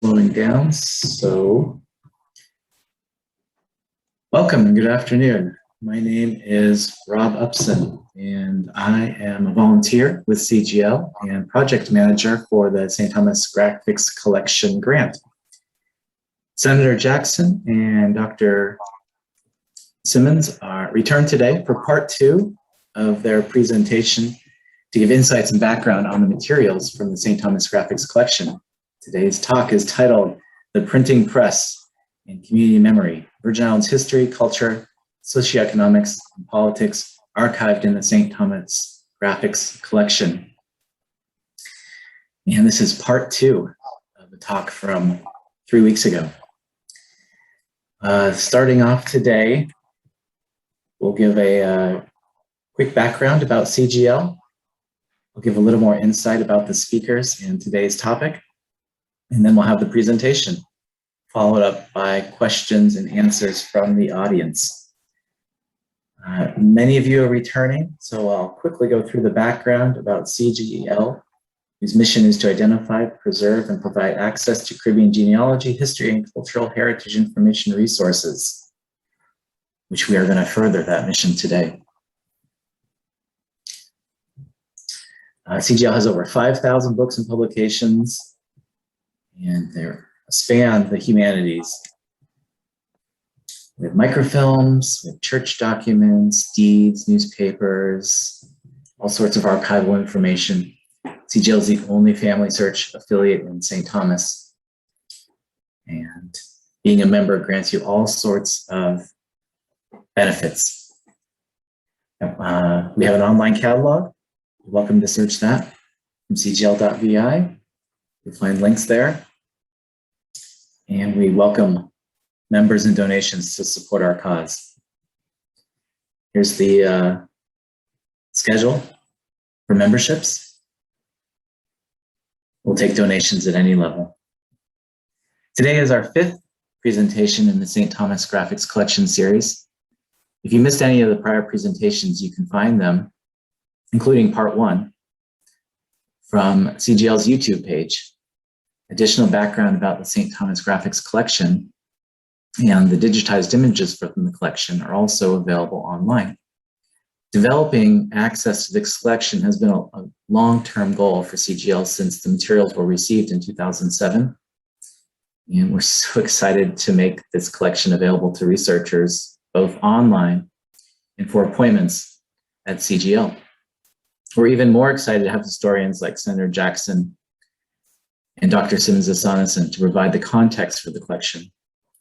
slowing down. So, welcome and good afternoon. My name is Rob Upson, and I am a volunteer with CGL and project manager for the St. Thomas Graphics Collection Grant. Senator Jackson and Dr. Simmonds are returned today for part 2 of their presentation to give insights and background on the materials from the St. Thomas Graphics Collection. Today's talk is titled The Printing Press and Community Memory, Virgin Islands History, Culture, Socioeconomics, and Politics, archived in the St. Thomas Graphics Collection. And this is part 2 of the talk from 3 weeks ago. Starting off today, we'll give a quick background about CGL. I'll give a little more insight about the speakers and today's topic, and then we'll have the presentation, followed up by questions and answers from the audience. Many of you are returning, so I'll quickly go through the background about CGL, whose mission is to identify, preserve, and provide access to Caribbean genealogy, history, and cultural heritage information resources, which we are going to further that mission today. CGL has over 5,000 books and publications, and they span the humanities. We have microfilms, we have church documents, deeds, newspapers, all sorts of archival information. CGL is the only family search affiliate in St. Thomas, and being a member grants you all sorts of benefits. We have an online catalog. You're welcome to search that from cgl.vi. You'll find links there. And we welcome members and donations to support our cause. Here's the schedule for memberships. We'll take donations at any level. Today is our 5th presentation in the St. Thomas Graphics Collection series. If you missed any of the prior presentations, you can find them, including part 1, from CGL's YouTube page. Additional background about the St. Thomas Graphics Collection and the digitized images from the collection are also available online. Developing access to this collection has been a long-term goal for CGL since the materials were received in 2007. And we're so excited to make this collection available to researchers, both online and for appointments at CGL. We're even more excited to have historians like Senator Jackson and Dr. Simmonds Esannason to provide the context for the collection.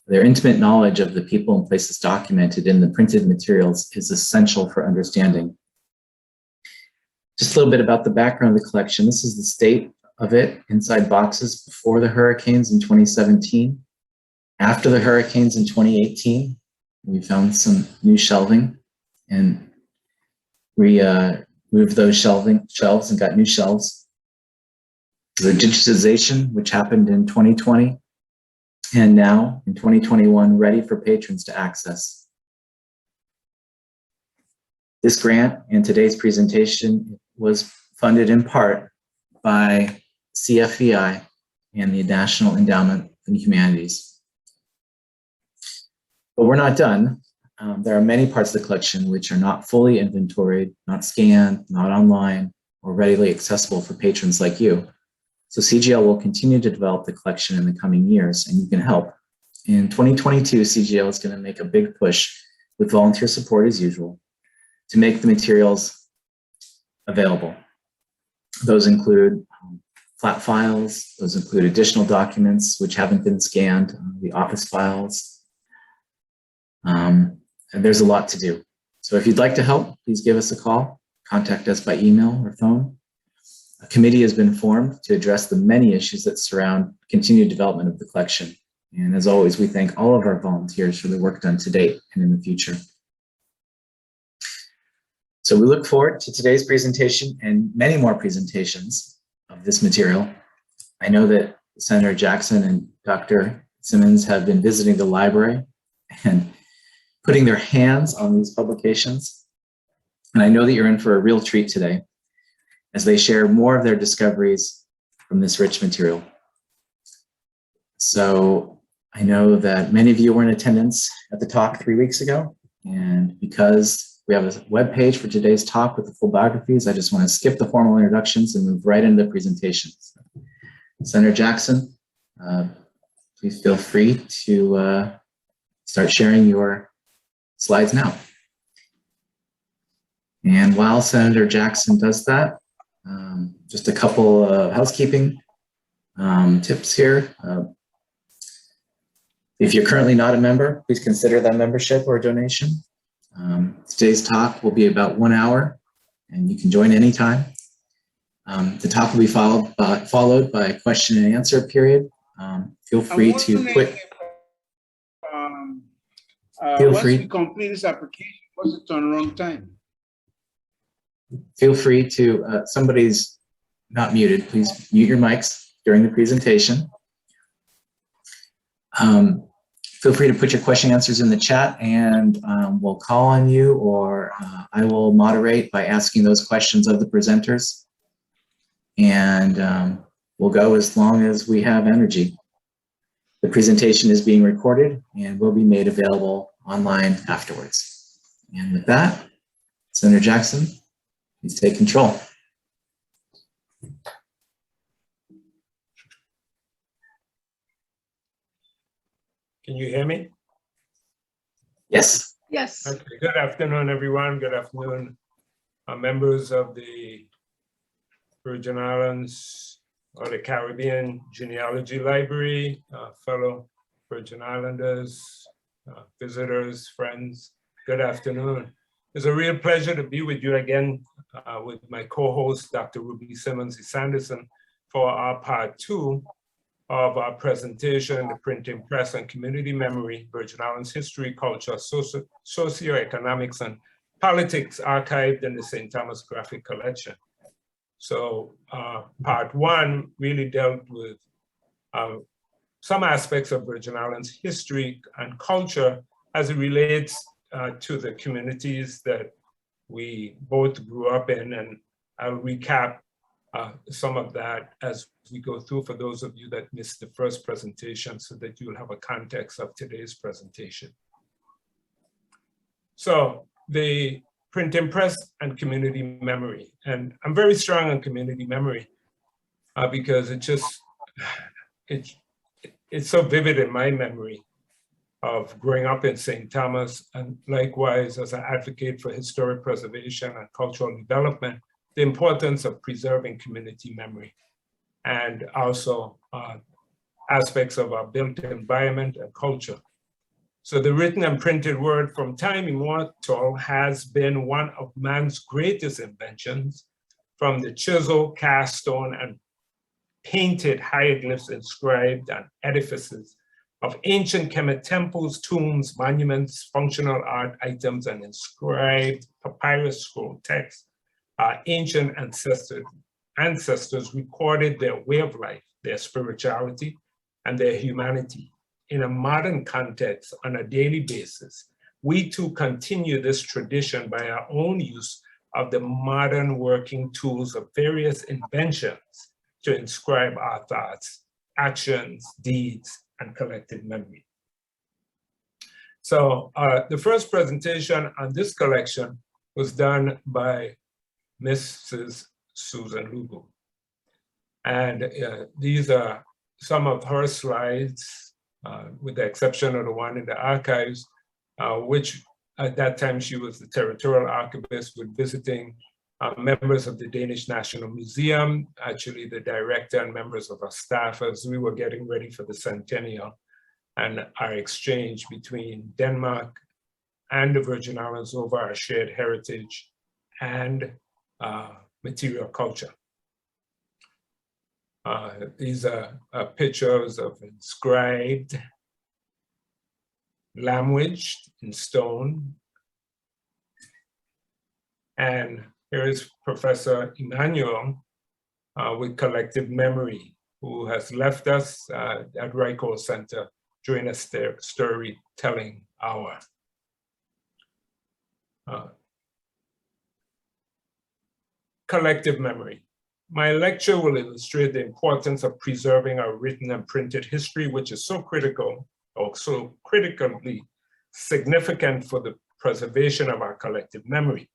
Their intimate knowledge of the people and places documented in the printed materials is essential for understanding. Just a little bit about the background of the collection. This is the state of it inside boxes before the hurricanes in 2017. After the hurricanes in 2018, we found some new shelving and we moved those shelves and got new shelves. The digitization, which happened in 2020, and now in 2021, ready for patrons to access. This grant and today's presentation was funded in part by CFVI and the National Endowment for the Humanities. But we're not done. There are many parts of the collection which are not fully inventoried, not scanned, not online, or readily accessible for patrons like you. So CGL will continue to develop the collection in the coming years, and you can help. In 2022, CGL is going to make a big push with volunteer support as usual to make the materials available. Those include flat files, those include additional documents which haven't been scanned, the office files, and there's a lot to do. So if you'd like to help, please give us a call, contact us by email or phone. A committee has been formed to address the many issues that surround continued development of the collection. And as always, we thank all of our volunteers for the work done to date and in the future. So we look forward to today's presentation and many more presentations of this material. I know that Senator Jackson and Dr. Simmonds have been visiting the library and putting their hands on these publications. And I know that you're in for a real treat today as they share more of their discoveries from this rich material. So I know that many of you were in attendance at the talk 3 weeks ago, and because we have a web page for today's talk with the full biographies, I just want to skip the formal introductions and move right into the presentations. Senator Jackson, please feel free to start sharing your slides now. And while Senator Jackson does that, just a couple of housekeeping tips here. If you're currently not a member, please consider that membership or a donation. Today's talk will be about 1 hour, and you can join anytime. The talk will be followed by a question and answer period. Feel free to quit. Once we complete this application, what's the turnaround time? Feel free to, somebody's not muted, please mute your mics during the presentation. Feel free to put your question answers in the chat, and we'll call on you, or I will moderate by asking those questions of the presenters. And we'll go as long as we have energy. The presentation is being recorded and will be made available online afterwards. And with that, Senator Jackson, please take control. Can you hear me? Yes. Yes. Okay. Good afternoon, everyone. Good afternoon, members of the Virgin Islands or the Caribbean Genealogy Library, fellow Virgin Islanders, visitors, friends. Good afternoon. It's a real pleasure to be with you again with my co-host, Dr. Ruby Simmonds Esannason, for our part 2 of our presentation, the Printing Press and Community Memory, Virgin Islands History, Culture, Socioeconomics, and Politics archived in the St. Thomas Graphic Collection. So part 1 really dealt with some aspects of Virgin Islands history and culture as it relates to the communities that we both grew up in, and I'll recap some of that as we go through for those of you that missed the first presentation, so that you'll have a context of today's presentation. So the Printing Press and community memory, and I'm very strong on community memory because it's so vivid in my memory of growing up in St. Thomas, and likewise as an advocate for historic preservation and cultural development, the importance of preserving community memory, and also aspects of our built environment and culture. So the written and printed word from time immortal has been one of man's greatest inventions, from the chisel, cast stone, and painted hieroglyphs inscribed on edifices of ancient Kemet temples, tombs, monuments, functional art items, and inscribed papyrus scroll texts. Our ancient ancestors recorded their way of life, their spirituality, and their humanity. In a modern context, on a daily basis, we too continue this tradition by our own use of the modern working tools of various inventions to inscribe our thoughts, actions, deeds, and collective memory. So the first presentation on this collection was done by Mrs. Susan Lugo. And these are some of her slides, with the exception of the one in the archives, which at that time she was the territorial archivist with visiting members of the Danish National Museum, actually the director and members of our staff as we were getting ready for the centennial, and our exchange between Denmark and the Virgin Islands over our shared heritage and material culture. These are pictures of inscribed language in stone. And here is Professor Emmanuel with collective memory, who has left us at Ryko Center during a storytelling hour. Collective memory. My lecture will illustrate the importance of preserving our written and printed history, which is so critical, or so critically significant for the preservation of our collective memory.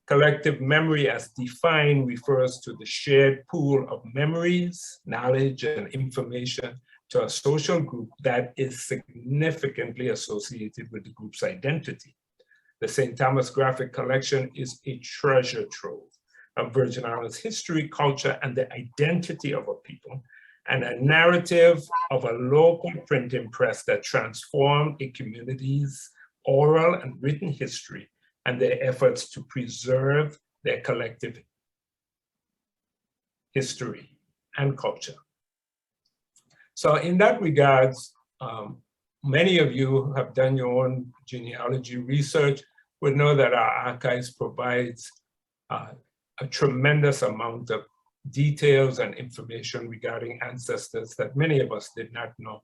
Collective memory, as defined, refers to the shared pool of memories, knowledge, and information to a social group that is significantly associated with the group's identity. The St. Thomas Graphic Collection is a treasure trove of Virgin Islands history, culture, and the identity of a people, and a narrative of a local printing press that transformed a community's oral and written history and their efforts to preserve their collective history and culture. So in that regards, many of you who have done your own genealogy research would know that our archives provides a tremendous amount of details and information regarding ancestors that many of us did not know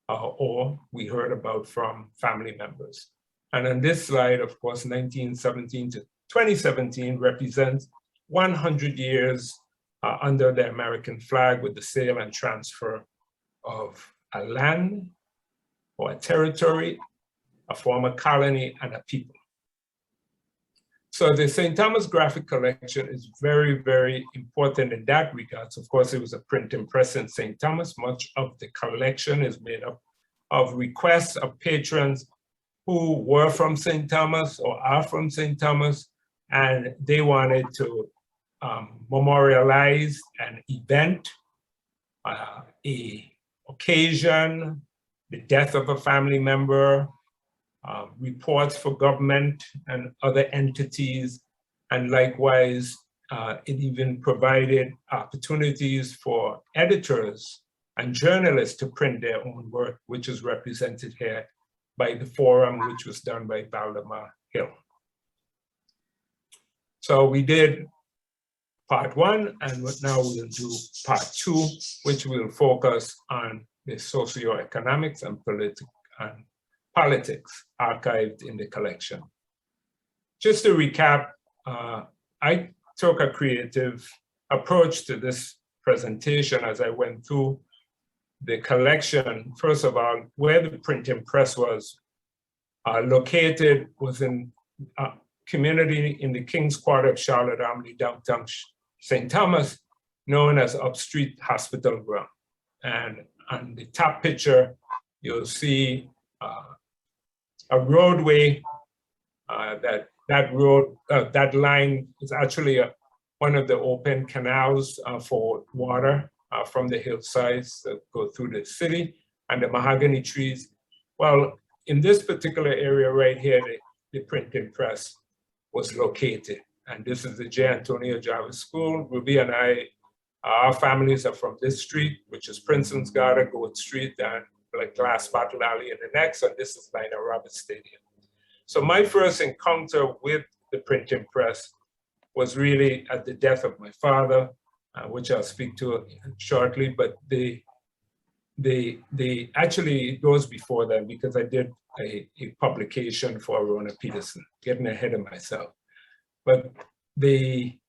or we heard about from family members. And on this slide, of course, 1917 to 2017 represents 100 years under the American flag with the sale and transfer of a land or a territory, a former colony, and a people. So the St. Thomas Graphic Collection is very, very important in that regard. Of course, it was a printing press in St. Thomas. Much of the collection is made up of requests of patrons who were from St. Thomas or are from St. Thomas, and they wanted to memorialize an event, a occasion, the death of a family member, reports for government and other entities, and likewise, it even provided opportunities for editors and journalists to print their own work, which is represented here by the forum, which was done by Valdemar Hill. So we did part one, and now we'll do part two, which will focus on the socioeconomics and politics archived in the collection. Just to recap, I took a creative approach to this presentation as I went through the collection. First of all, where the printing press was located was in a community in the King's Quarter of Charlotte Amalie, downtown St. Thomas, known as Upstreet Hospital Ground. And on the top picture, you'll see a roadway. That line is actually one of the open canals for water from the hillsides that go through the city, and the mahogany trees. Well, in this particular area right here, the printing press was located. And this is the J. Antonio Jarvis School. Ruby and I, our families are from this street, which is Princeton's Garden, Goat Street, and like Glass Battle Alley in the next, and this is Lionel Roberts Stadium. So my first encounter with the printing press was really at the death of my father, which I'll speak to shortly, but actually it goes before that, because I did a publication for Rona Peterson, getting ahead of myself. But we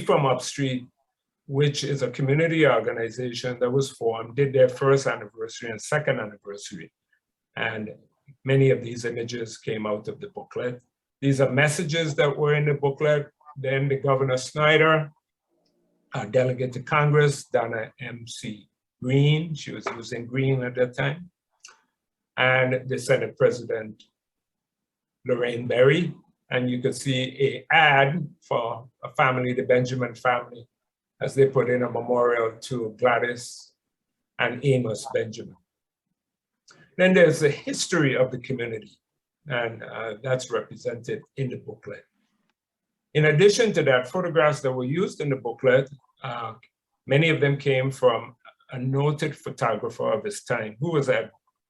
from Upstreet, which is a community organization that was formed, did their first anniversary and second anniversary. And many of these images came out of the booklet. These are messages that were in the booklet. Then the Governor Snyder, our delegate to Congress, Donna M.C. Green, she was using green at that time, and the Senate President, Lorraine Berry. And you could see an ad for a family, the Benjamin family, as they put in a memorial to Gladys and Amos Benjamin. Then there's the history of the community, and that's represented in the booklet. In addition to that, photographs that were used in the booklet, many of them came from a noted photographer of his time, who was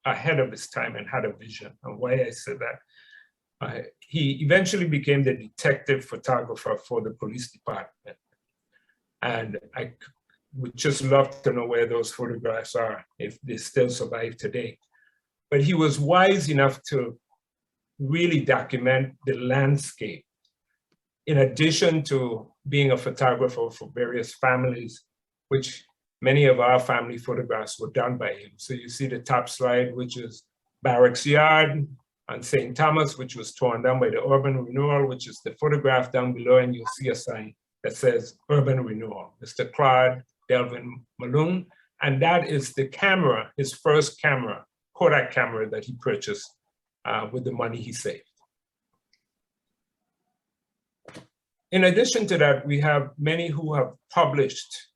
ahead of his time and had a vision. And why I said that, he eventually became the detective photographer for the police department. And I would just love to know where those photographs are, if they still survive today. But he was wise enough to really document the landscape in addition to being a photographer for various families, which many of our family photographs were done by him. So you see the top slide, which is Barracks Yard on St. Thomas, which was torn down by the urban renewal, which is the photograph down below, and you'll see a sign that says urban renewal. Mr. Claude Delvin Malone, and that is the camera, his first camera, Kodak camera that he purchased with the money he saved. In addition to that, we have many who have published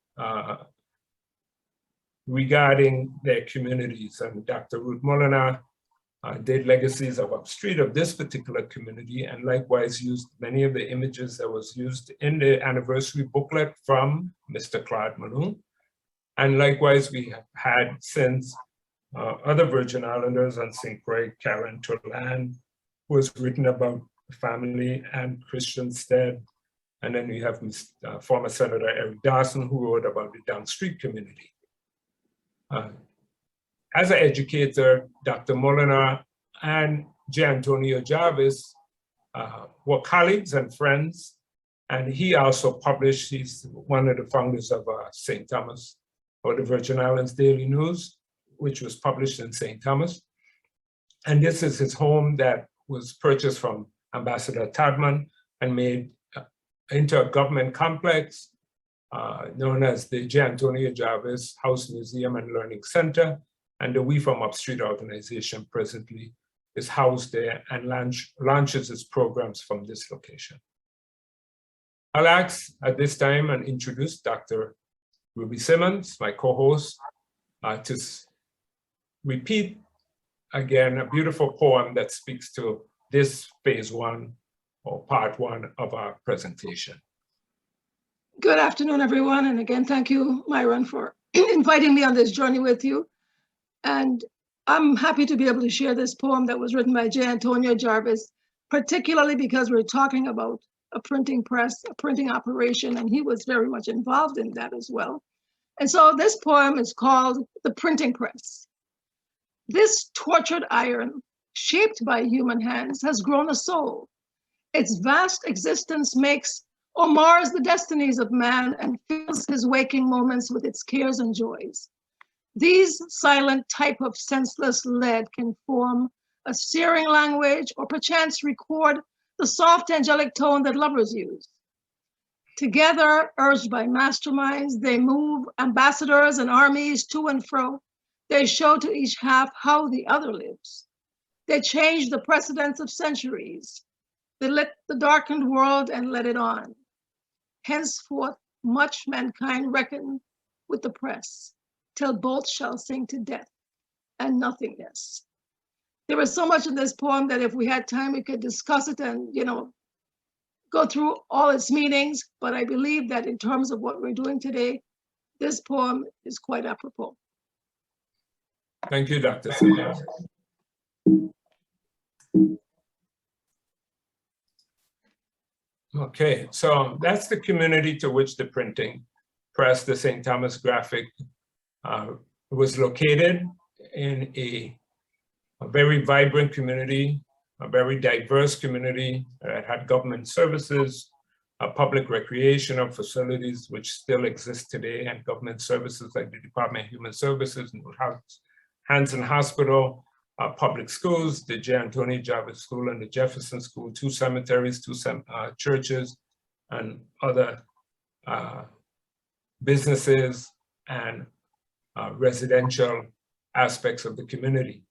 regarding their communities, and Dr. Ruth Molina did Legacies of Upstreet of this particular community, and likewise used many of the images that was used in the anniversary booklet from Mr. Claude Malone. And likewise, we have had since other Virgin Islanders on St. Croix, Karen Turland, who has written about the family, and Christian Stead. And then we have former Senator Eric Dawson, who wrote about the Downstreet community. As an educator, Dr. Molina and J. Antonio Jarvis were colleagues and friends, and he also published, he's one of the founders of St. Thomas, or the Virgin Islands Daily News, which was published in St. Thomas. And this is his home that was purchased from Ambassador Tadman and made into a government complex known as the J. Antonio Jarvis House Museum and Learning Center. And the We From Upstreet organization presently is housed there and launches its programs from this location. I'll ask at this time and introduce Dr. Ruby Simmonds, my co-host, to repeat again a beautiful poem that speaks to this phase one or part one of our presentation. Good afternoon, everyone. And again, thank you, Myron, for inviting me on this journey with you. And I'm happy to be able to share this poem that was written by J. Antonio Jarvis, particularly because we're talking about a printing press, a printing operation, and he was very much involved in that as well. And so this poem is called The Printing Press. This tortured iron, shaped by human hands, has grown a soul. Its vast existence makes or mars the destinies of man and fills his waking moments with its cares and joys. These silent type of senseless lead can form a searing language or perchance record the soft angelic tone that lovers use. Together, urged by masterminds, they move ambassadors and armies to and fro. They show to each half how the other lives. They change the precedents of centuries. They lit the darkened world and let it on. Henceforth, much mankind reckon with the press, till both shall sink to death and nothingness. There is so much in this poem that if we had time, we could discuss it and, go through all its meanings. But I believe that in terms of what we're doing today, this poem is quite apropos. Thank you, Dr. Simmonds. Okay, so that's the community to which the printing press, the St. Thomas Graphic, was located in a very vibrant community, a very diverse community that had government services, public recreational facilities, which still exist today, and government services like the Department of Human Services, Hanson Hospital, public schools, the J. Antonio Jarvis School and the Jefferson School, 2 cemeteries, 2 churches, and other businesses and residential aspects of the community.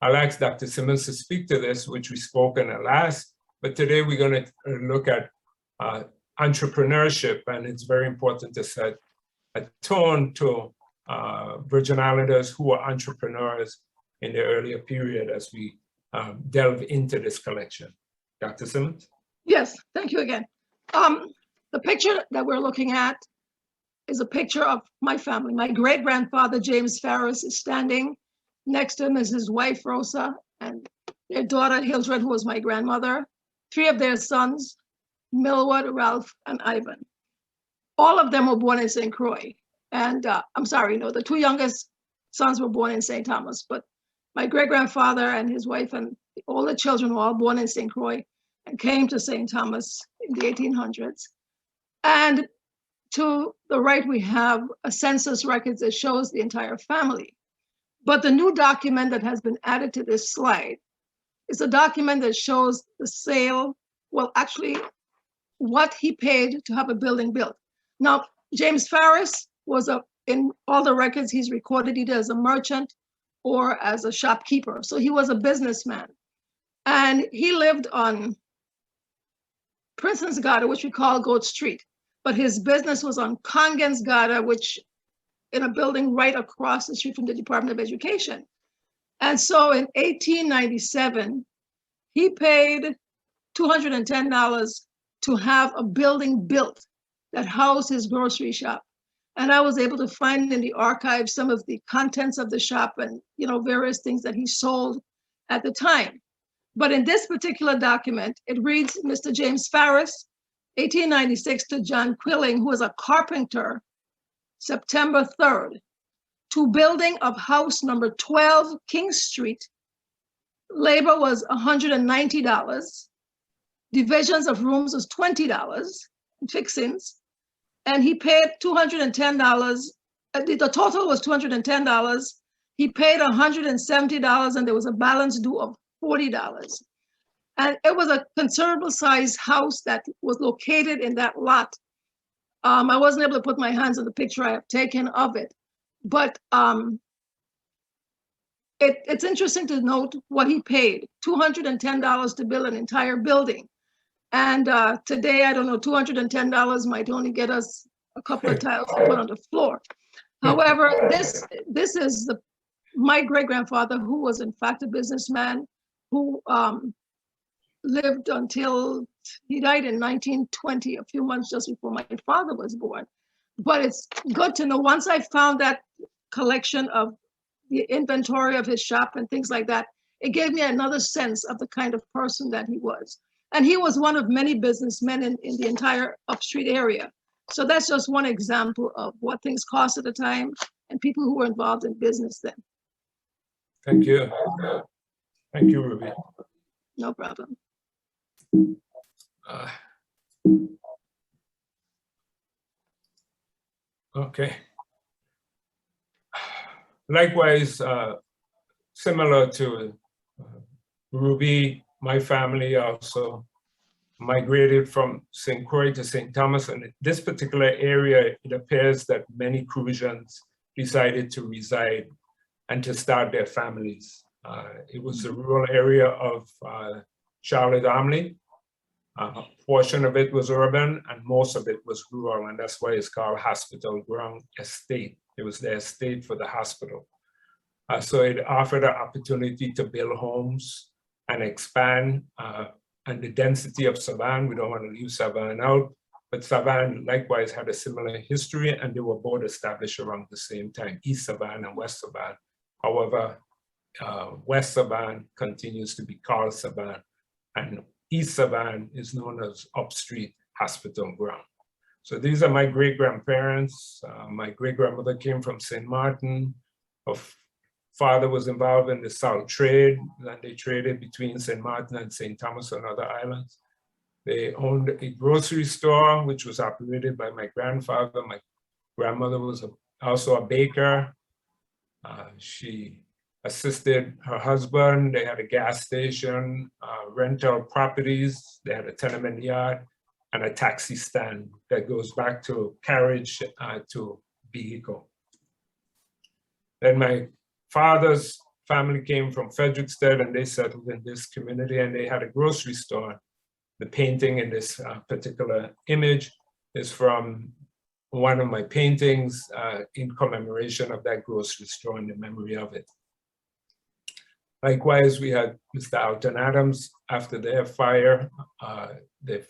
I'll ask Dr. Simmonds to speak to this, which we spoke in the last, but today we're going to look at entrepreneurship, and it's very important to set a tone to Virgin Islanders who are entrepreneurs in the earlier period as we delve into this collection. Dr. Simmonds? Yes, thank you again. The picture that we're looking at is a picture of my family. My great-grandfather, James Farris, is standing. Next to him is his wife, Rosa, and their daughter, Hildred, who was my grandmother. 3 of their sons, Millwood, Ralph, and Ivan. All of them were born in St. Croix. And I'm sorry, no, the 2 youngest sons were born in St. Thomas, but my great-grandfather and his wife and all the children were all born in St. Croix and came to St. Thomas in the 1800s. And to the right, we have a census records that shows the entire family. But the new document that has been added to this slide is a document that shows the sale, well, actually, what he paid to have a building built. Now, James Farris was in all the records he's recorded either as a merchant or as a shopkeeper. So he was a businessman. And he lived on Princensgade, which we call Goat Street. But his business was on Kongensgade, which in a building right across the street from the Department of Education. And so in 1897, he paid $210 to have a building built that housed his grocery shop. And I was able to find in the archives some of the contents of the shop and, you know, various things that he sold at the time. But in this particular document, it reads, Mr. James Farris, 1896 to John Quilling, who was a carpenter, September 3rd, to building of house number 12 King Street. Labor was $190. Divisions of rooms was $20, fixings. And he paid $210. The total was $210. He paid $170, and there was a balance due of $40. And it was a considerable sized house that was located in that lot. I wasn't able to put my hands on the picture I have taken of it, but it's interesting to note what he paid, $210 to build an entire building. And today, I don't know, $210 might only get us a couple of tiles to put on the floor. However, this is my great-grandfather, who was in fact a businessman, who lived until he died in 1920, a few months just before my father was born. But it's good to know, once I found that collection of the inventory of his shop and things like that, it gave me another sense of the kind of person that he was. And he was one of many businessmen in the entire upstreet area. So that's just one example of what things cost at the time and people who were involved in business then. Thank you. Thank you, Ruby. No problem. Okay. Likewise, similar to Ruby, my family also migrated from St. Croix to St. Thomas. And in this particular area, it appears that many Crucians decided to reside and to start their families. It was the rural area of Charlotte-Amalie. A portion of it was urban and most of it was rural, and that's why it's called Hospital Ground Estate. It was the estate for the hospital. So it offered an opportunity to build homes and expand, and the density of Savannah, we don't want to leave Savannah out, but Savannah likewise had a similar history, and they were both established around the same time, East Savannah and West Savannah. However, West Savannah continues to be called Savannah, and East Savannah is known as Upstreet Hospital Ground. So these are my great-grandparents. My great-grandmother came from St. Martin. Her father was involved in the salt trade, and they traded between St. Martin and St. Thomas and other islands. They owned a grocery store, which was operated by my grandfather. My grandmother was also a baker. She assisted her husband. They had a gas station, rental properties. They had a tenement yard and a taxi stand that goes back to carriage to vehicle. Then my father's family came from Frederiksted, and they settled in this community, and they had a grocery store. The painting in this particular image is from one of my paintings in commemoration of that grocery store and the memory of it. Likewise, we had Mr. Alton Adams. After their fire, the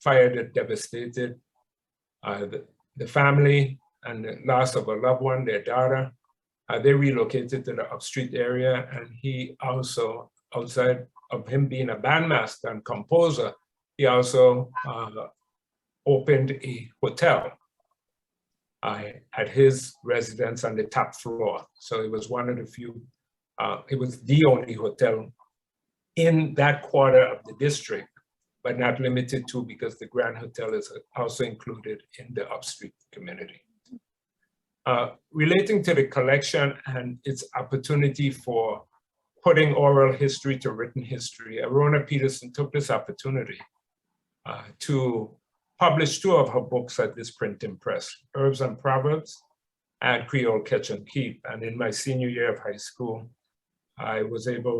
fire that devastated the family and the loss of a loved one, their daughter. They relocated to the Upstreet area, and he also, outside of him being a bandmaster and composer, he also opened a hotel at his residence on the top floor. So it was one of the few, it was the only hotel in that quarter of the district but not limited to, because the Grand Hotel is also included in the Upstreet community. Relating to the collection and its opportunity for putting oral history to written history, Arona Peterson took this opportunity to publish 2 of her books at this printing press, Herbs and Proverbs and Creole Catch and Keep. And in my senior year of high school,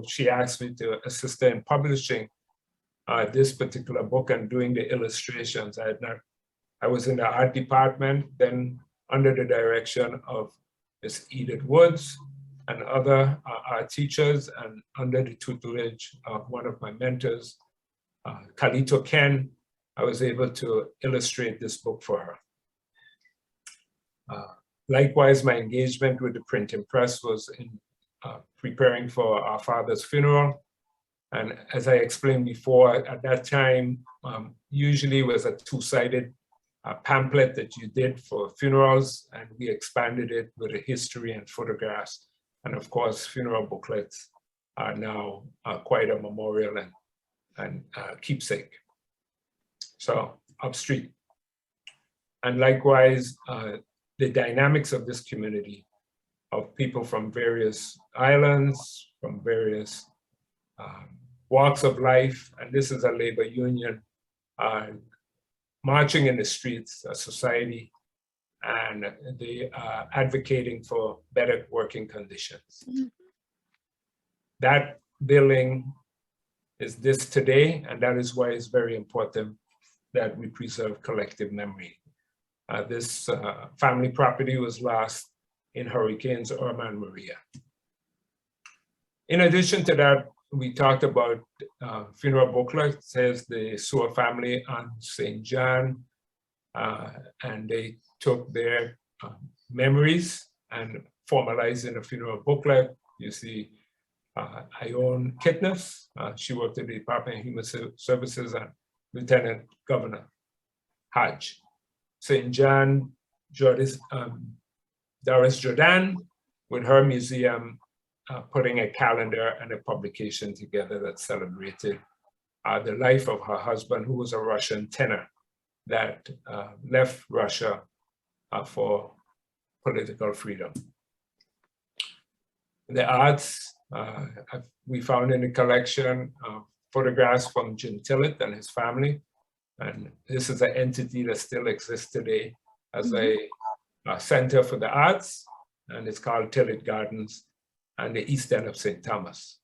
she asked me to assist her in publishing this particular book and doing the illustrations. I was in the art department, then under the direction of Ms. Edith Woods and other art teachers, and under the tutelage of one of my mentors, Kalito Ken, I was able to illustrate this book for her. Likewise, my engagement with the printing press was in preparing for our father's funeral. And as I explained before, at that time, usually it was a 2-sided pamphlet that you did for funerals, and we expanded it with a history and photographs. And of course, funeral booklets are now quite a memorial and keepsake. So, Upstreet. And likewise, the dynamics of this community of people from various islands, from various walks of life, and this is a labor union marching in the streets, a society, and they are advocating for better working conditions. Mm-hmm. That building is this today, and that is why it's very important that we preserve collective memory. This family property was lost in Hurricanes Irma and Maria. In addition to that, we talked about funeral booklets. There's the Sewer family on St. John, and they took their memories and formalized in a funeral booklet. You see Ione Kitness, she worked at the Department of Human Services, and Lieutenant Governor Hodge. St. John, Doris Jordan, with her museum, putting a calendar and a publication together that celebrated the life of her husband, who was a Russian tenor that left Russia for political freedom. The arts, we found in the collection photographs from Jim Tillett and his family. And this is an entity that still exists today as a center for the arts, and it's called Tillett Gardens and the east end of St. Thomas.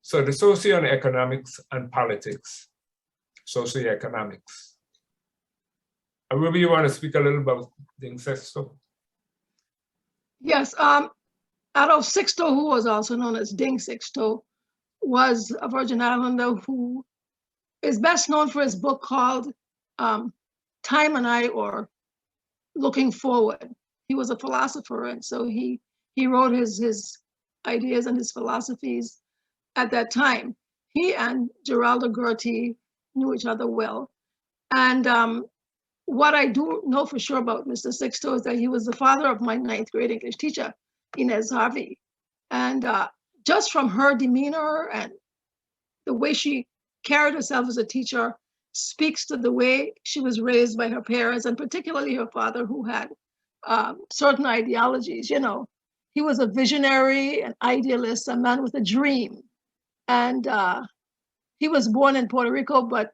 So the socioeconomics and politics, socioeconomics. Ruby, you want to speak a little about Ding Sexto? Yes, Adolf Sixto, who was also known as Ding Sixto, was a Virgin Islander who is best known for his book called Time and I, or Looking Forward. He was a philosopher, and so he wrote his ideas and his philosophies at that time. He and Geraldo Gertie knew each other well. And what I do know for sure about Mr. Sixto is that he was the father of my 9th grade English teacher, Inez Harvey. And just from her demeanor and the way she carried herself as a teacher speaks to the way she was raised by her parents, and particularly her father, who had certain ideologies. You know, he was a visionary, an idealist, a man with a dream. And he was born in Puerto Rico, but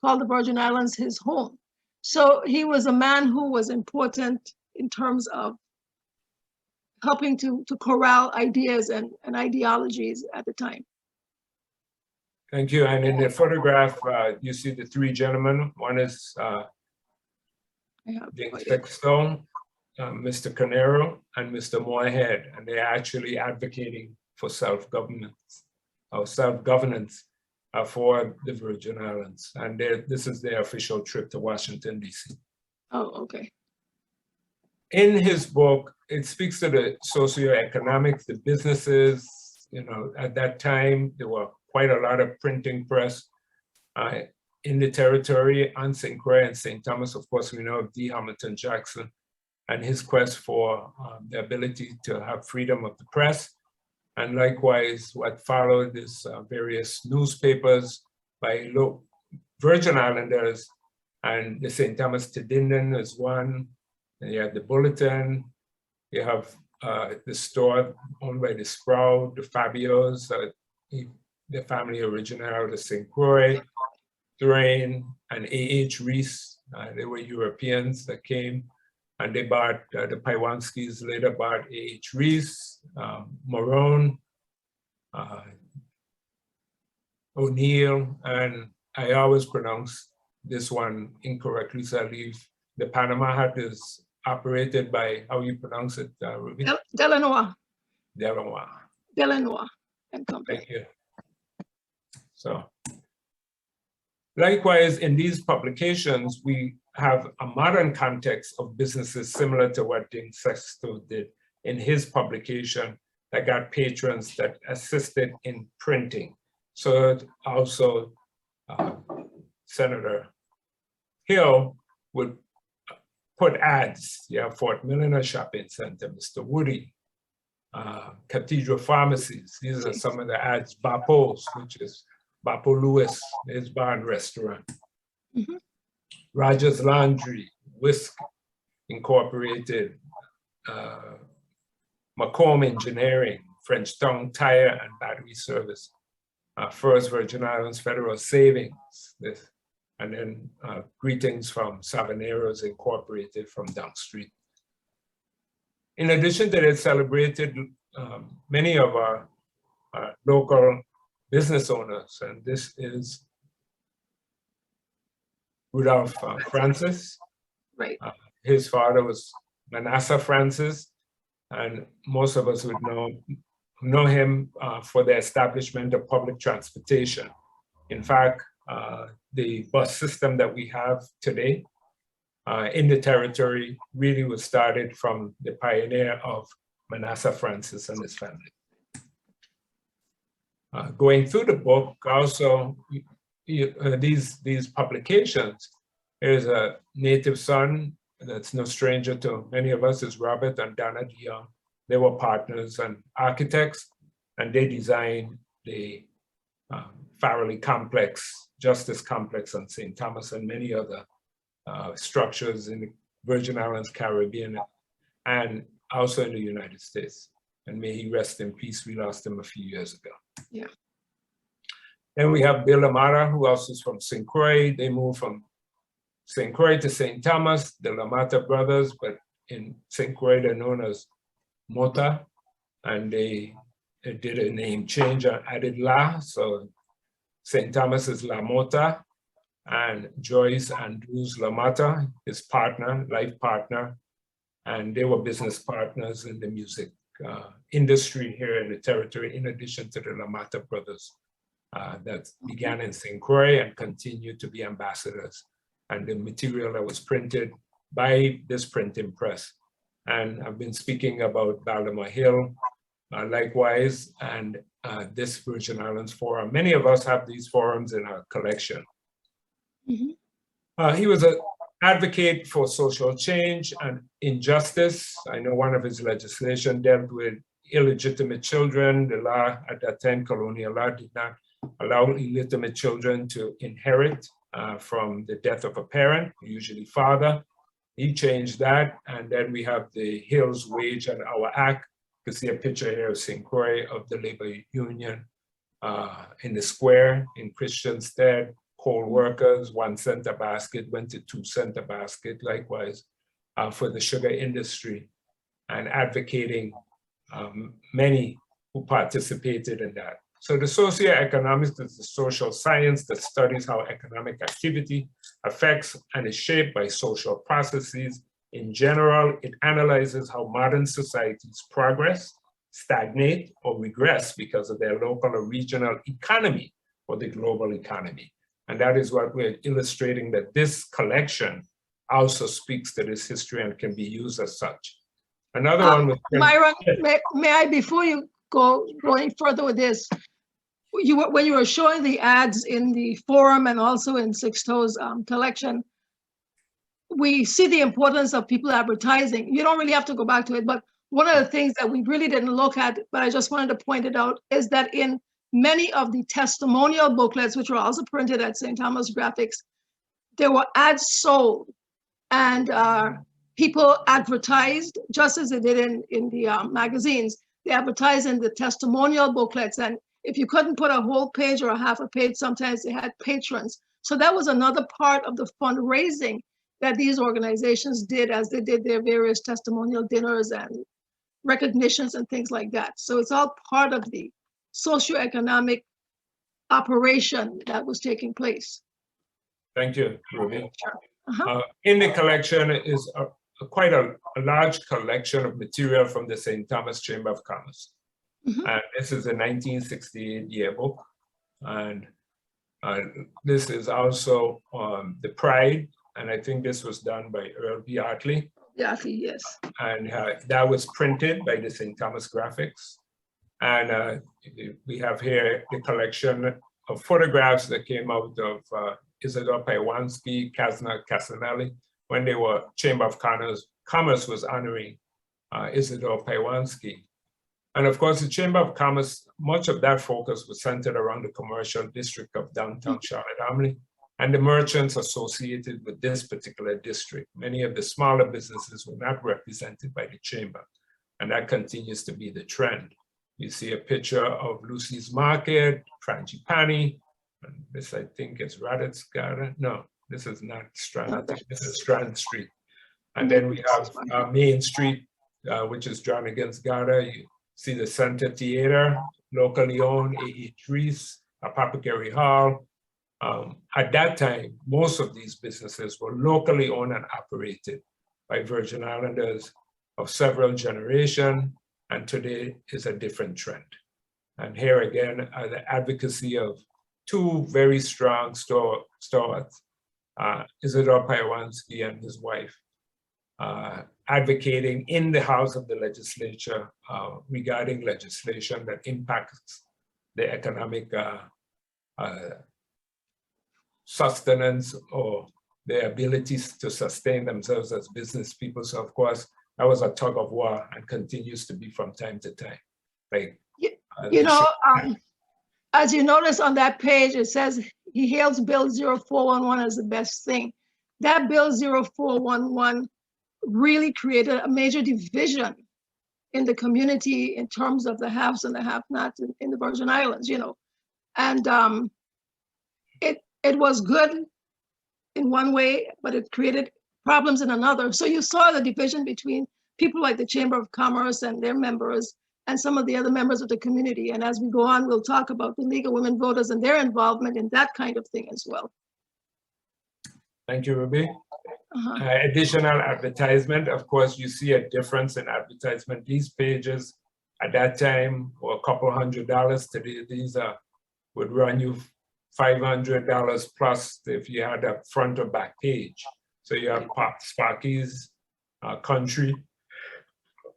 called the Virgin Islands his home. So he was a man who was important in terms of helping to corral ideas and ideologies at the time. Thank you. And in the photograph, you see the 3 gentlemen. One is Ding Sexto, Mr. Canero, and Mr. Moorhead, and they're actually advocating for self-governance for the Virgin Islands. And this is their official trip to Washington, D.C. Oh, okay. In his book, it speaks to the socioeconomics, the businesses. You know, at that time, there were quite a lot of printing press in the territory on St. Croix and St. Thomas. Of course, we know of D. Hamilton Jackson and his quest for the ability to have freedom of the press. And likewise, what followed is various newspapers by Virgin Islanders, and the St. Thomas Tedinden is one. And you have the Bulletin. You have the store owned by the Sprout, the Fabios, the family original out of St. Croix, Thrain, and A.H. Rees. They were Europeans that came, and they bought, the Paiwanskis later bought A.H. Rees, Morone, O'Neill, and I always pronounce this one incorrectly, so I leave. The Panama Hat is operated by, how you pronounce it, Ruby? Delanois. Delanois. Delanois and Company. Thank you. So, likewise, in these publications, we have a modern context of businesses similar to what Ding Sexto did in his publication that got patrons that assisted in printing. So also Senator Hill would put ads, Fort Milliner Shopping Center, Mr. Woody, Cathedral Pharmacies. These are some of the ads. Bapo's, which is Bapo Lewis, his bar and restaurant. Mm-hmm. Rogers Laundry, Whisk Incorporated, Macomb Engineering, French Town Tire and Battery Service, First Virgin Islands Federal Savings, and then Greetings from Sabaneros Incorporated from Down Street. In addition to that, celebrated many of our local business owners, and this is Rudolph Francis. Right. His father was Manasseh Francis, and most of us would know him for the establishment of public transportation. In fact, the bus system that we have today in the territory really was started from the pioneer of Manasseh Francis and his family. Going through the book, also these publications, there's a native son that's no stranger to many of us, is Robert and Donna DeYoung. They were partners and architects, and they designed the Farrelly Complex, Justice Complex on St. Thomas, and many other structures in the Virgin Islands, Caribbean, and also in the United States. And may he rest in peace. We lost him a few years ago. Yeah. Then we have Bill Lamata, who also is from St. Croix. They moved from St. Croix to St. Thomas, the Lamata brothers, but in St. Croix, they're known as Mota, and they did a name change and added La, so St. Thomas is La Mota, and Joyce Andrews Lamata, his partner, life partner, and they were business partners in the music industry here in the territory, in addition to the Lamata brothers that began in St. Croix and continued to be ambassadors. And the material that was printed by this printing press. And I've been speaking about Baltimore Hill, likewise, and this Virgin Islands Forum. Many of us have these forums in our collection. Mm-hmm. He was an advocate for social change and injustice. I know one of his legislation dealt with illegitimate children. The law at that time, colonial law, did not allow illegitimate children to inherit from the death of a parent, usually father. He changed that, and then we have the Hills Wage and Hour Act. You can see a picture here of St. Croix of the labor union in the square in Christianstead. Coal workers, 1 cent a basket went to 2 cent a basket, likewise for the sugar industry, and advocating many who participated in that. So the socioeconomics is the social science that studies how economic activity affects and is shaped by social processes. In general, it analyzes how modern societies progress, stagnate, or regress because of their local or regional economy or the global economy. And that is what we're illustrating, that this collection also speaks to this history and can be used as such. Another one with Myron, may I, before you go any further with this, when you were showing the ads in the forum and also in Sixto's collection, we see the importance of people advertising. You don't really have to go back to it, but one of the things that we really didn't look at, but I just wanted to point it out, is that in many of the testimonial booklets, which were also printed at St. Thomas Graphics, there were ads sold, and people advertised, just as they did in the magazines. They advertised in the testimonial booklets, and if you couldn't put a whole page or a half a page, sometimes they had patrons. So that was another part of the fundraising that these organizations did as they did their various testimonial dinners and recognitions and things like that. So it's all part of the socioeconomic operation that was taking place. Thank you, Ruby. Sure. In the collection is quite a large collection of material from the St. Thomas Chamber of Commerce. And this is a 1968 yearbook. And this is also the Pride. And I think this was done by Earl B. Hartley. Hartley, yes. And that was printed by the St. Thomas Graphics. And we have here the collection of photographs that came out of Isidore Paiwanski, Kazna Casanelli, when they were Chamber of Commerce was honoring Isidore Paiwanski. And of course, the Chamber of Commerce, much of that focus was centered around the commercial district of downtown Charlotte-Amalie and the merchants associated with this particular district. Many of the smaller businesses were not represented by the Chamber, and that continues to be the trend. You see a picture of Lucy's Market, Frangipani, and this I think is Raditz Garden. No, this is not Strand, this is Strand Street. And then we have Main Street, which is John against Garda. You see the Center Theater, locally owned, A.E. Reese, Apothecary Hall. At that time, most of these businesses were locally owned and operated by Virgin Islanders of several generations, and today is a different trend. And here again, the advocacy of two very strong stalwarts, Isidore Paiwanski and his wife, advocating in the House of the Legislature regarding legislation that impacts the economic sustenance or their abilities to sustain themselves as business people. So of course, that was a tug of war and continues to be from time to time. Like, as you notice on that page, it says he hails Bill 0411 as the best thing. That Bill 0411 really created a major division in the community in terms of the haves and the have-nots in the Virgin Islands, And it was good in one way, but it created problems in another. So you saw the division between people like the Chamber of Commerce and their members and some of the other members of the community. And as we go on, we'll talk about the League of Women Voters and their involvement in that kind of thing as well. Thank you, Ruby. Additional advertisement, of course, you see a difference in advertisement. These pages at that time were a couple $100. Today, these would run you $500 plus if you had a front or back page. So you have Sparky's Country,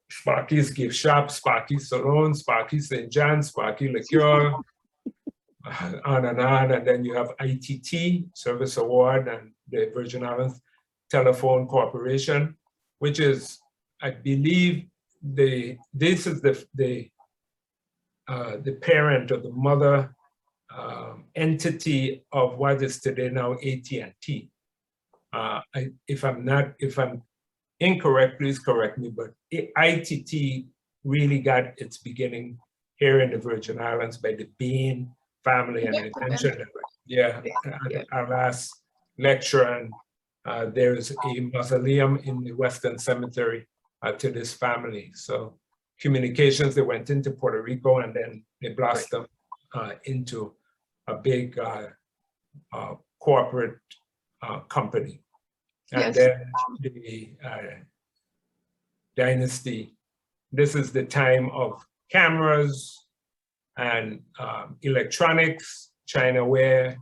Sparky's Gift Shop, Sparky's Salon, Sparky's St. John, Sparky Liqueur, on, and then you have ITT, Service Award, and the Virgin Islands Telephone Corporation, which is, I believe, this is the parent or the mother entity of what is today now AT&T. If I'm incorrect, please correct me, but ITT really got its beginning here in the Virgin Islands by the Bain family and invention. Yeah, our last lecture, and there's a mausoleum in the Western Cemetery to this family. So communications, they went into Puerto Rico and then they blossomed into a big corporate company. And then the dynasty, this is the time of cameras and electronics, Chinaware,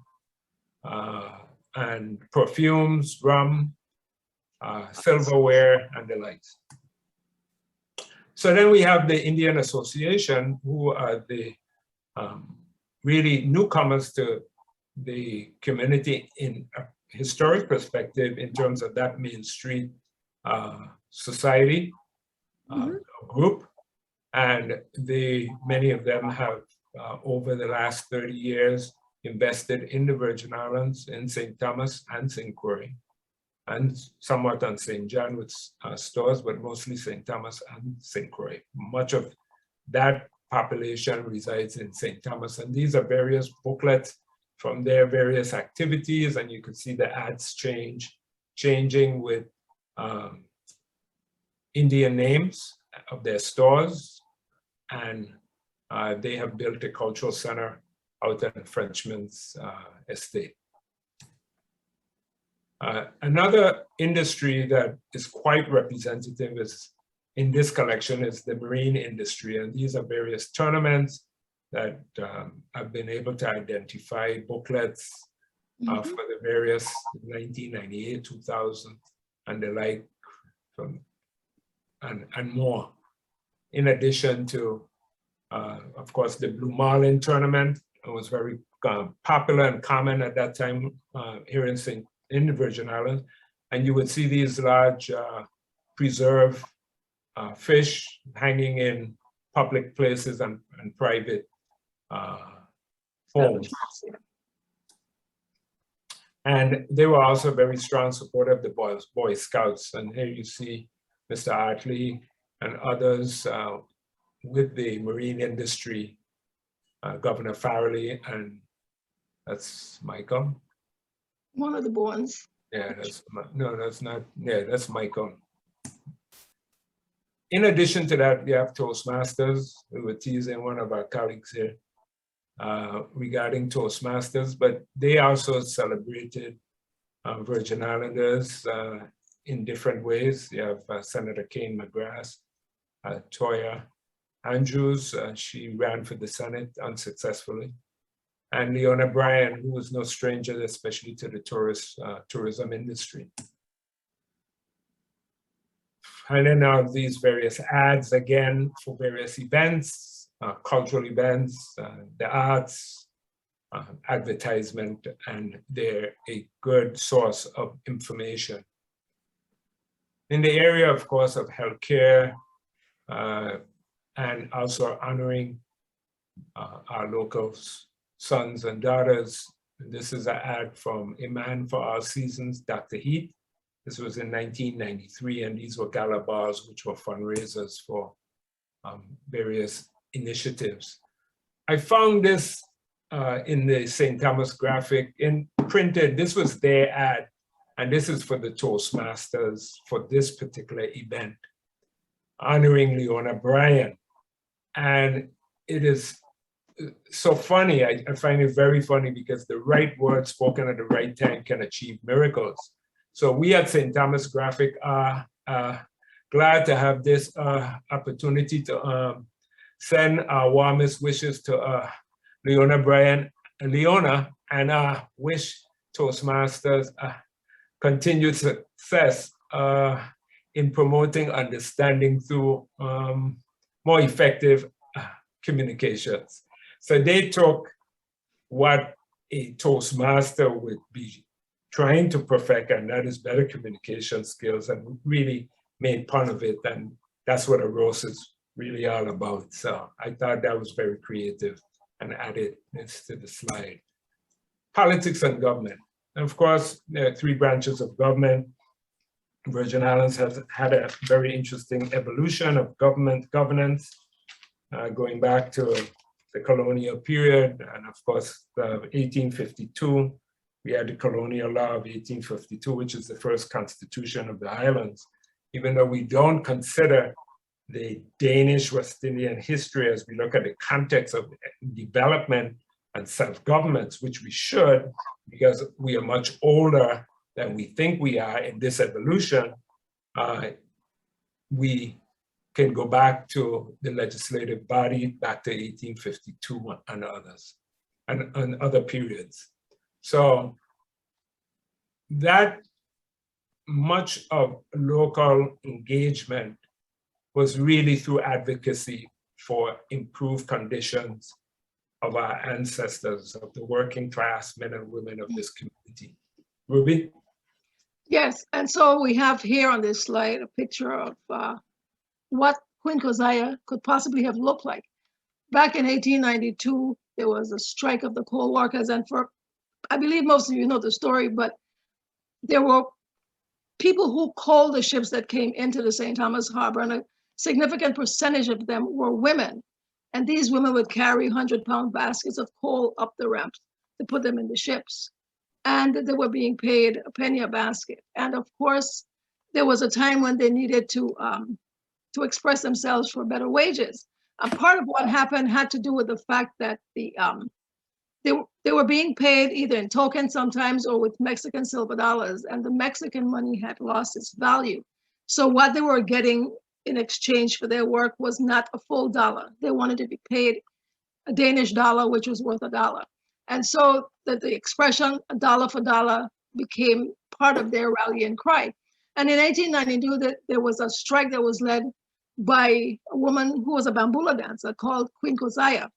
and perfumes, rum, silverware, and the likes. So then we have the Indian Association, who are the really newcomers to the community in a historic perspective in terms of that Main Street society group. And many of them have over the last 30 years, invested in the Virgin Islands, in St. Thomas and St. Croix, and somewhat on St. John with stores, but mostly St. Thomas and St. Croix. Much of that population resides in St. Thomas, and these are various booklets from their various activities, and you can see the ads changing with Indian names of their stores, and they have built a cultural center out in Frenchman's estate. Another industry that is quite representative is in this collection is the marine industry, and these are various tournaments that have been able to identify booklets for the various 1998, 2000, and the like, and more. In addition to, of course, the Blue Marlin tournament. It was very popular and common at that time here in the Virgin Islands. And you would see these large preserved fish hanging in public places and private homes. And they were also very strong supporter of the Boy Scouts. And here you see Mr. Hartley and others with the marine industry, Governor Farrelly, and that's Michael. One of the ones. Yeah, that's not. Yeah, that's Michael. In addition to that, we have Toastmasters. We were teasing one of our colleagues here regarding Toastmasters, but they also celebrated Virgin Islanders in different ways. You have Senator Kane McGrath, Toya Andrews, she ran for the Senate unsuccessfully, and Leona Bryan, who was no stranger, especially to the tourism industry. And then now these various ads, again, for various events, cultural events, the arts, advertisement, and they're a good source of information. In the area, of course, of healthcare, and also honoring our local sons and daughters. This is an ad from A Man for All Seasons, Dr. Heath. This was in 1993, and these were gala bars, which were fundraisers for various initiatives. I found this in the St. Thomas graphic in printed. This was their ad, and this is for the Toastmasters for this particular event, honoring Leona Bryan. And it is so funny. I find it very funny because the right word spoken at the right time can achieve miracles. So we at St. Thomas Graphic are glad to have this opportunity to send our warmest wishes to Leona Bryan, and wish Toastmasters continued success in promoting understanding through more effective communications. So they took what a Toastmaster would be trying to perfect, and that is better communication skills, and really made fun of it. And that's what a roast is really all about. So I thought that was very creative and added this to the slide. Politics and government. And of course, there are three branches of government. Virgin Islands has had a very interesting evolution of governance, going back to the colonial period. And of course, 1852, we had the colonial law of 1852, which is the first constitution of the islands. Even though we don't consider the Danish West Indian history as we look at the context of development and self-governments, which we should, because we are much older than we think we are in this evolution, we can go back to the legislative body, back to 1852 and others, and other periods. So that much of local engagement was really through advocacy for improved conditions of our ancestors, of the working class men and women of this community. Ruby? Yes, and so we have here on this slide a picture of what Queen Keziah could possibly have looked like. back in 1892, there was a strike of the coal workers. And I believe most of you know the story, but there were people who coaled the ships that came into the St. Thomas Harbor, and a significant percentage of them were women. And these women would carry 100-pound baskets of coal up the ramps to put them in the ships. And they were being paid a penny a basket. And of course, there was a time when they needed to express themselves for better wages. And part of what happened had to do with the fact that they were being paid either in tokens sometimes or with Mexican silver dollars, and the Mexican money had lost its value. So what they were getting in exchange for their work was not a full dollar. They wanted to be paid a Danish dollar, which was worth $1. And so the expression a dollar for dollar became part of their rallying cry. And in 1892, there was a strike that was led by a woman who was a bambula dancer called Queen Kosiah.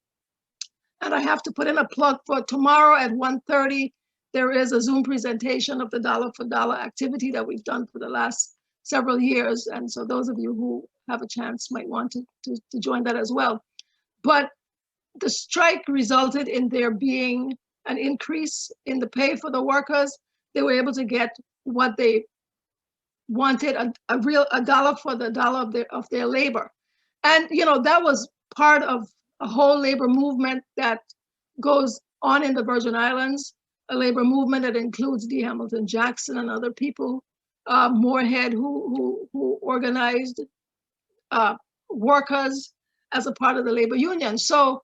And I have to put in a plug for tomorrow at 1:30. There is a Zoom presentation of the dollar for dollar activity that we've done for the last several years. And so those of you who have a chance might want to join that as well. But the strike resulted in there being an increase in the pay for the workers. They were able to get what they wanted, a dollar for the dollar of their labor. And that was part of a whole labor movement that goes on in the Virgin Islands, a labor movement that includes D. Hamilton Jackson and other people, Moorhead, who organized workers as a part of the labor union. So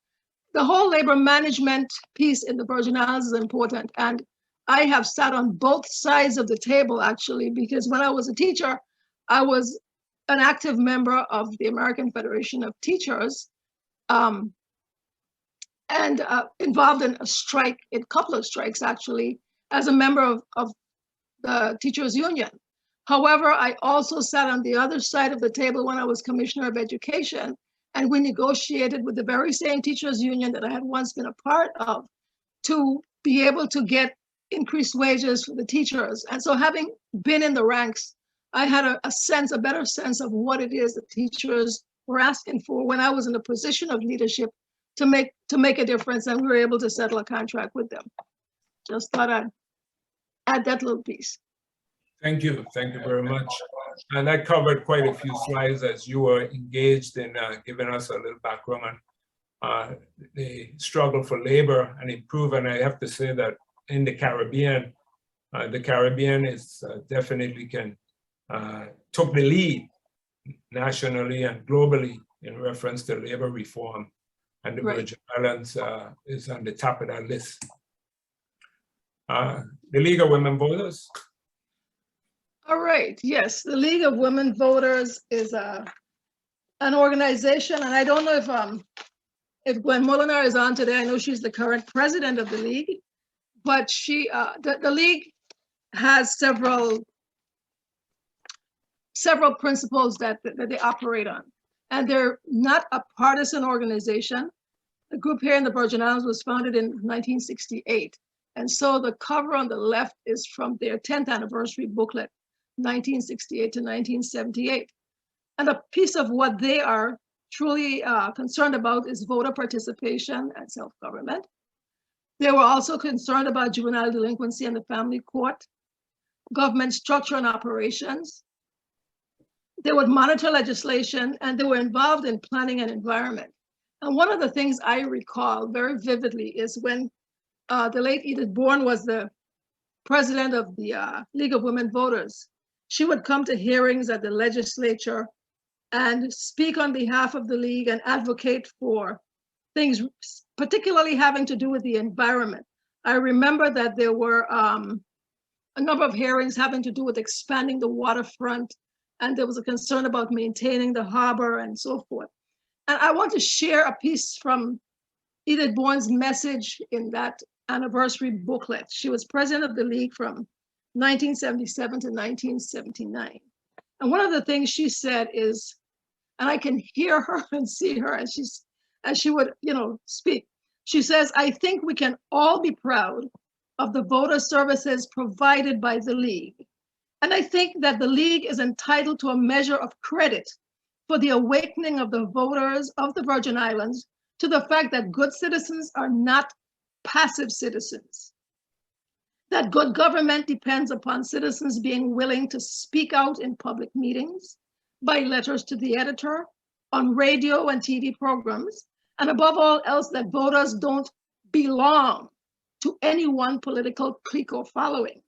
the whole labor management piece in the Virgin Islands is important. And I have sat on both sides of the table, actually, because when I was a teacher, I was an active member of the American Federation of Teachers, and involved in a couple of strikes, actually, as a member of the teachers union. However, I also sat on the other side of the table when I was Commissioner of Education, and we negotiated with the very same teachers union that I had once been a part of to be able to get increased wages for the teachers. And so having been in the ranks, I had a better sense of what it is that teachers were asking for when I was in a position of leadership to make a difference, and we were able to settle a contract with them. Just thought I'd add that little piece. Thank you very much. And that covered quite a few slides as you were engaged in giving us a little background on the struggle for labor and improvement. I have to say that in the Caribbean is definitely took the lead nationally and globally in reference to labor reform. And the Virgin Islands is on the top of that list. The League of Women Voters. All right, yes, the League of Women Voters is an organization, and I don't know if Gwen Molinar is on today. I know she's the current president of the League, but the League has several principles that they operate on. And they're not a partisan organization. The group here in the Virgin Islands was founded in 1968. And so the cover on the left is from their 10th anniversary booklet, 1968 to 1978. And a piece of what they are truly concerned about is voter participation and self-government. They were also concerned about juvenile delinquency and the family court, government structure and operations. They would monitor legislation, and they were involved in planning and environment. And one of the things I recall very vividly is when the late Edith Bourne was the president of the League of Women Voters. She would come to hearings at the legislature and speak on behalf of the League and advocate for things particularly having to do with the environment. I remember that there were a number of hearings having to do with expanding the waterfront, and there was a concern about maintaining the harbor and so forth. And I want to share a piece from Edith Bourne's message in that anniversary booklet. She was president of the League from 1977 to 1979. And one of the things she said is, and I can hear her and see her as she would, speak. She says, "I think we can all be proud of the voter services provided by the League. And I think that the League is entitled to a measure of credit for the awakening of the voters of the Virgin Islands to the fact that good citizens are not passive citizens, that good government depends upon citizens being willing to speak out in public meetings, by letters to the editor, on radio and TV programs, and above all else, that voters don't belong to any one political clique or following,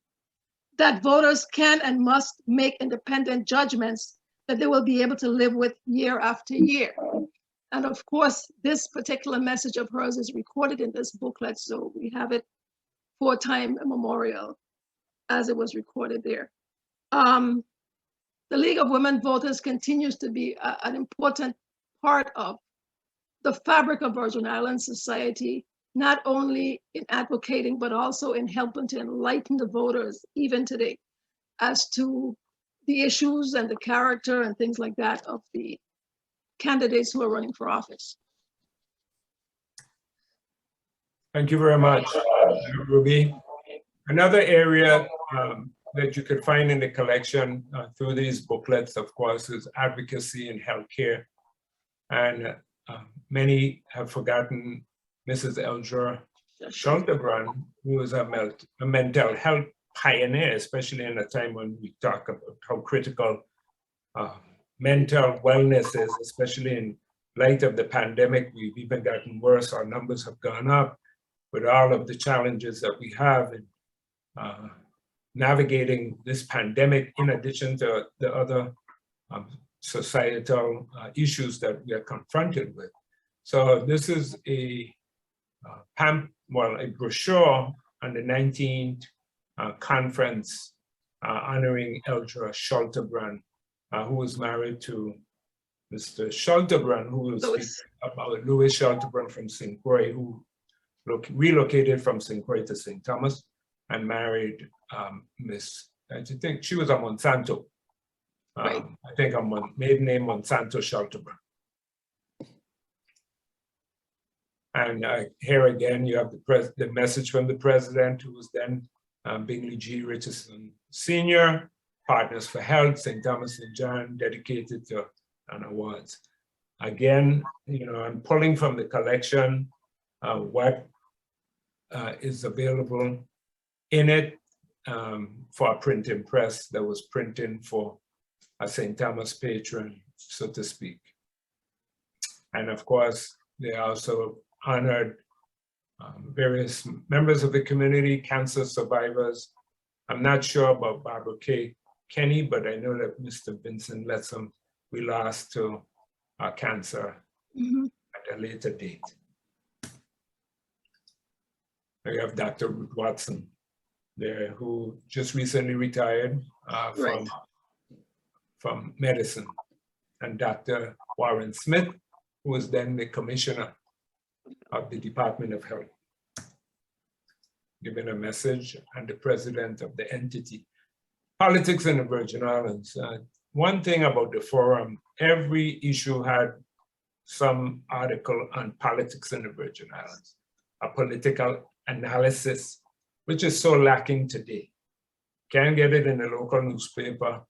that voters can and must make independent judgments that they will be able to live with year after year. And of course, this particular message of hers is recorded in this booklet, so we have it for time immemorial as it was recorded there. The League of Women Voters continues to be an important part of the fabric of Virgin Islands society, not only in advocating, but also in helping to enlighten the voters, even today, as to the issues and the character and things like that of the candidates who are running for office. Thank you very much, Ruby. Another area that you could find in the collection through these booklets, of course, is advocacy in healthcare. And many have forgotten Mrs. Eldra Schalterbrand, who was a mental health pioneer, especially in a time when we talk about how critical mental wellness is, especially in light of the pandemic. We've even gotten worse. Our numbers have gone up with all of the challenges that we have in navigating this pandemic, in addition to the other societal issues that we are confronted with. So this is a brochure on the 19th conference honoring Eldra Schalterbrand, who was married to Mr. Schalterbrand, who was about Louis Schalterbrand from St. Croix, who relocated from St. Croix to St. Thomas and married Miss, I think she was a Monsanto. Right. I think a maiden name Monsanto Schalterbrand. And here again, you have the message from the president, who was then Bingley G. Richardson Sr., Partners for Health, St. Thomas and John, dedicated to an awards. Again, I'm pulling from the collection what is available in it for a printing press that was printing for a St. Thomas patron, so to speak. And of course, they also honored various members of the community, cancer survivors. I'm not sure about Barbara Kenny, but I know that Mr. Vincent Letsam, we lost to cancer at a later date. We have Dr. Ruth Watson there, who just recently retired from medicine, and Dr. Warren Smith, who was then the commissioner of the Department of Health, giving a message, and the president of the entity. Politics in the Virgin Islands. One thing about the forum, every issue had some article on politics in the Virgin Islands, a political analysis, which is so lacking today. Can't get it in the local newspaper,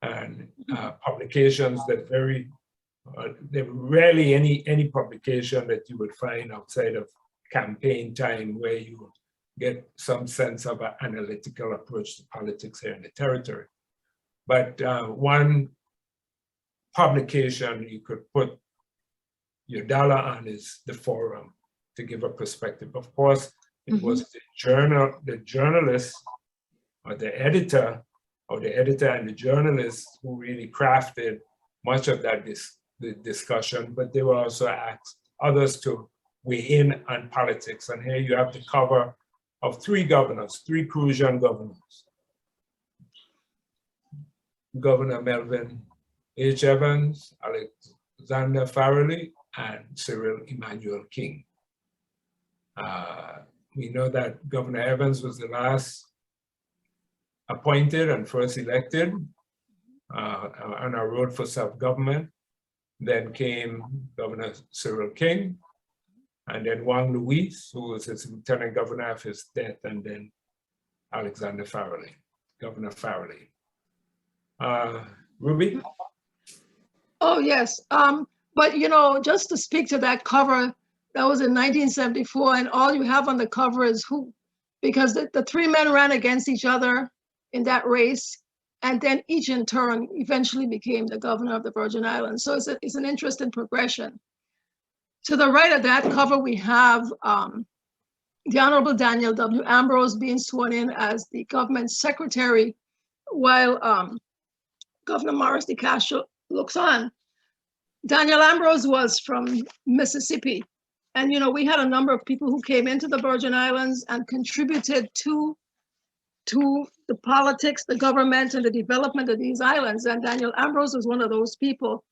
and publications that there rarely any publication that you would find outside of campaign time where you get some sense of an analytical approach to politics here in the territory. But one publication you could put your dollar on is the forum, to give a perspective. Of course, it was the journalist, or the editor and the journalist who really crafted much of that discussion, but they were also asked others to weigh in on politics. And here you have the cover of three Crucian governors. Governor Melvin H. Evans, Alexander Farrelly, and Cyril Emmanuel King. We know that Governor Evans was the last appointed and first elected on our road for self-government. Then came Governor Cyril King, and then Juan Luis, who was his lieutenant governor after his death, and then Alexander Farrelly, Governor Farrelly. Ruby? Oh, yes. But, just to speak to that cover, That was in 1974, and all you have on the cover is who, because the three men ran against each other in that race, and then each in turn eventually became the governor of the Virgin Islands. So it's an interesting progression. To the right of that cover, we have the Honorable Daniel W. Ambrose being sworn in as the government secretary while Governor Morris de Castro looks on. Daniel Ambrose was from Mississippi. And, we had a number of people who came into the Virgin Islands and contributed to the politics, the government, and the development of these islands. And Daniel Ambrose was one of those people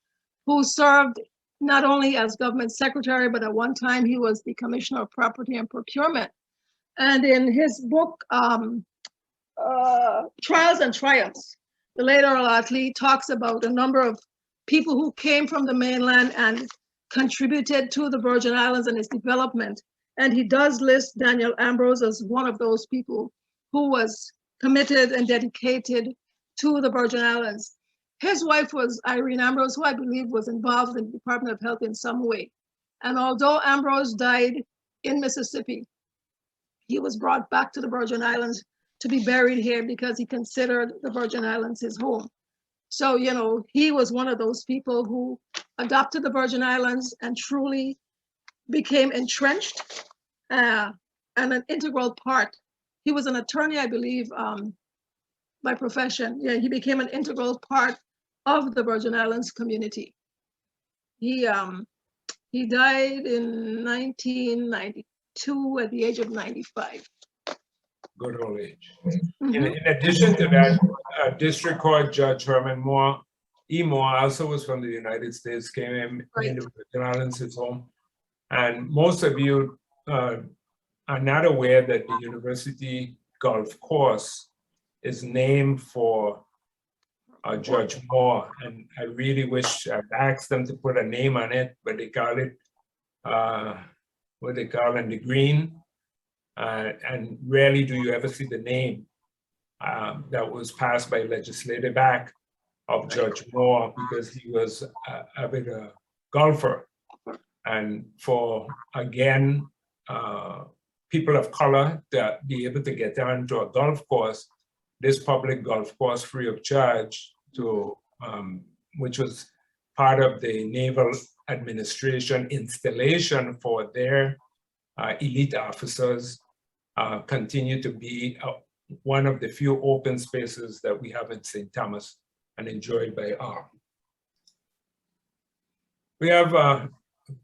who served not only as government secretary, but at one time he was the Commissioner of Property and Procurement. And in his book, Trials and Triumphs, the late Earl Otley talks about a number of people who came from the mainland and contributed to the Virgin Islands and its development. And he does list Daniel Ambrose as one of those people who was committed and dedicated to the Virgin Islands. His wife was Irene Ambrose, who I believe was involved in the Department of Health in some way. And although Ambrose died in Mississippi, he was brought back to the Virgin Islands to be buried here because he considered the Virgin Islands his home. So, he was one of those people who adopted the Virgin Islands and truly became entrenched and an integral part. He was an attorney, I believe, by profession. Yeah, he became an integral part of the Virgin Islands community. He died in 1992 at the age of 95. Good old age. In addition to that, District Court Judge Herman Moore, E. Moore, also was from the United States, came in the Virgin Islands, his home. And most of you are not aware that the University Golf Course is named for Judge Moore. And I really wish I'd asked them to put a name on it, but they call it, the green. And rarely do you ever see the name that was passed by legislative act of Judge Moore, because he was a bit a golfer. And for, again, people of color to be able to get down to a golf course, this public golf course free of charge, to which was part of the Naval Administration installation for their elite officers, continue to be one of the few open spaces that we have in St. Thomas and enjoyed by all. We have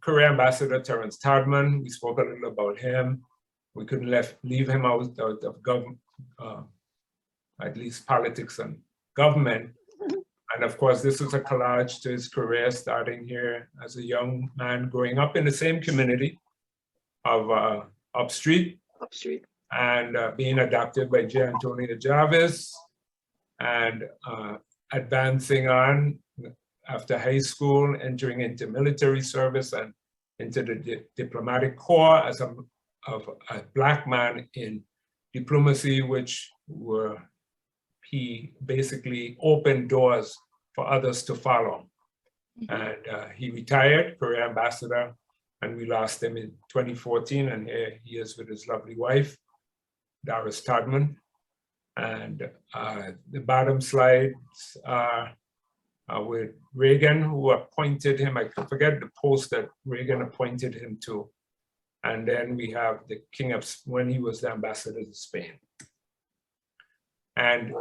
Career Ambassador Terrence Todman. We spoke a little about him. We couldn't leave him out of government, at least politics and government. And of course, this is a collage to his career, starting here as a young man growing up in the same community of Upstreet. And being adopted by J. Antonia Jarvis, and advancing on after high school, entering into military service and into the diplomatic corps as a Black man in diplomacy, which he basically opened doors for others to follow. And he retired, career ambassador, and we lost him in 2014, and here he is with his lovely wife, Doris Todman. And the bottom slides are with Reagan, who appointed him. I forget the post that Reagan appointed him to. And then we have the King of, when he was the ambassador to Spain. And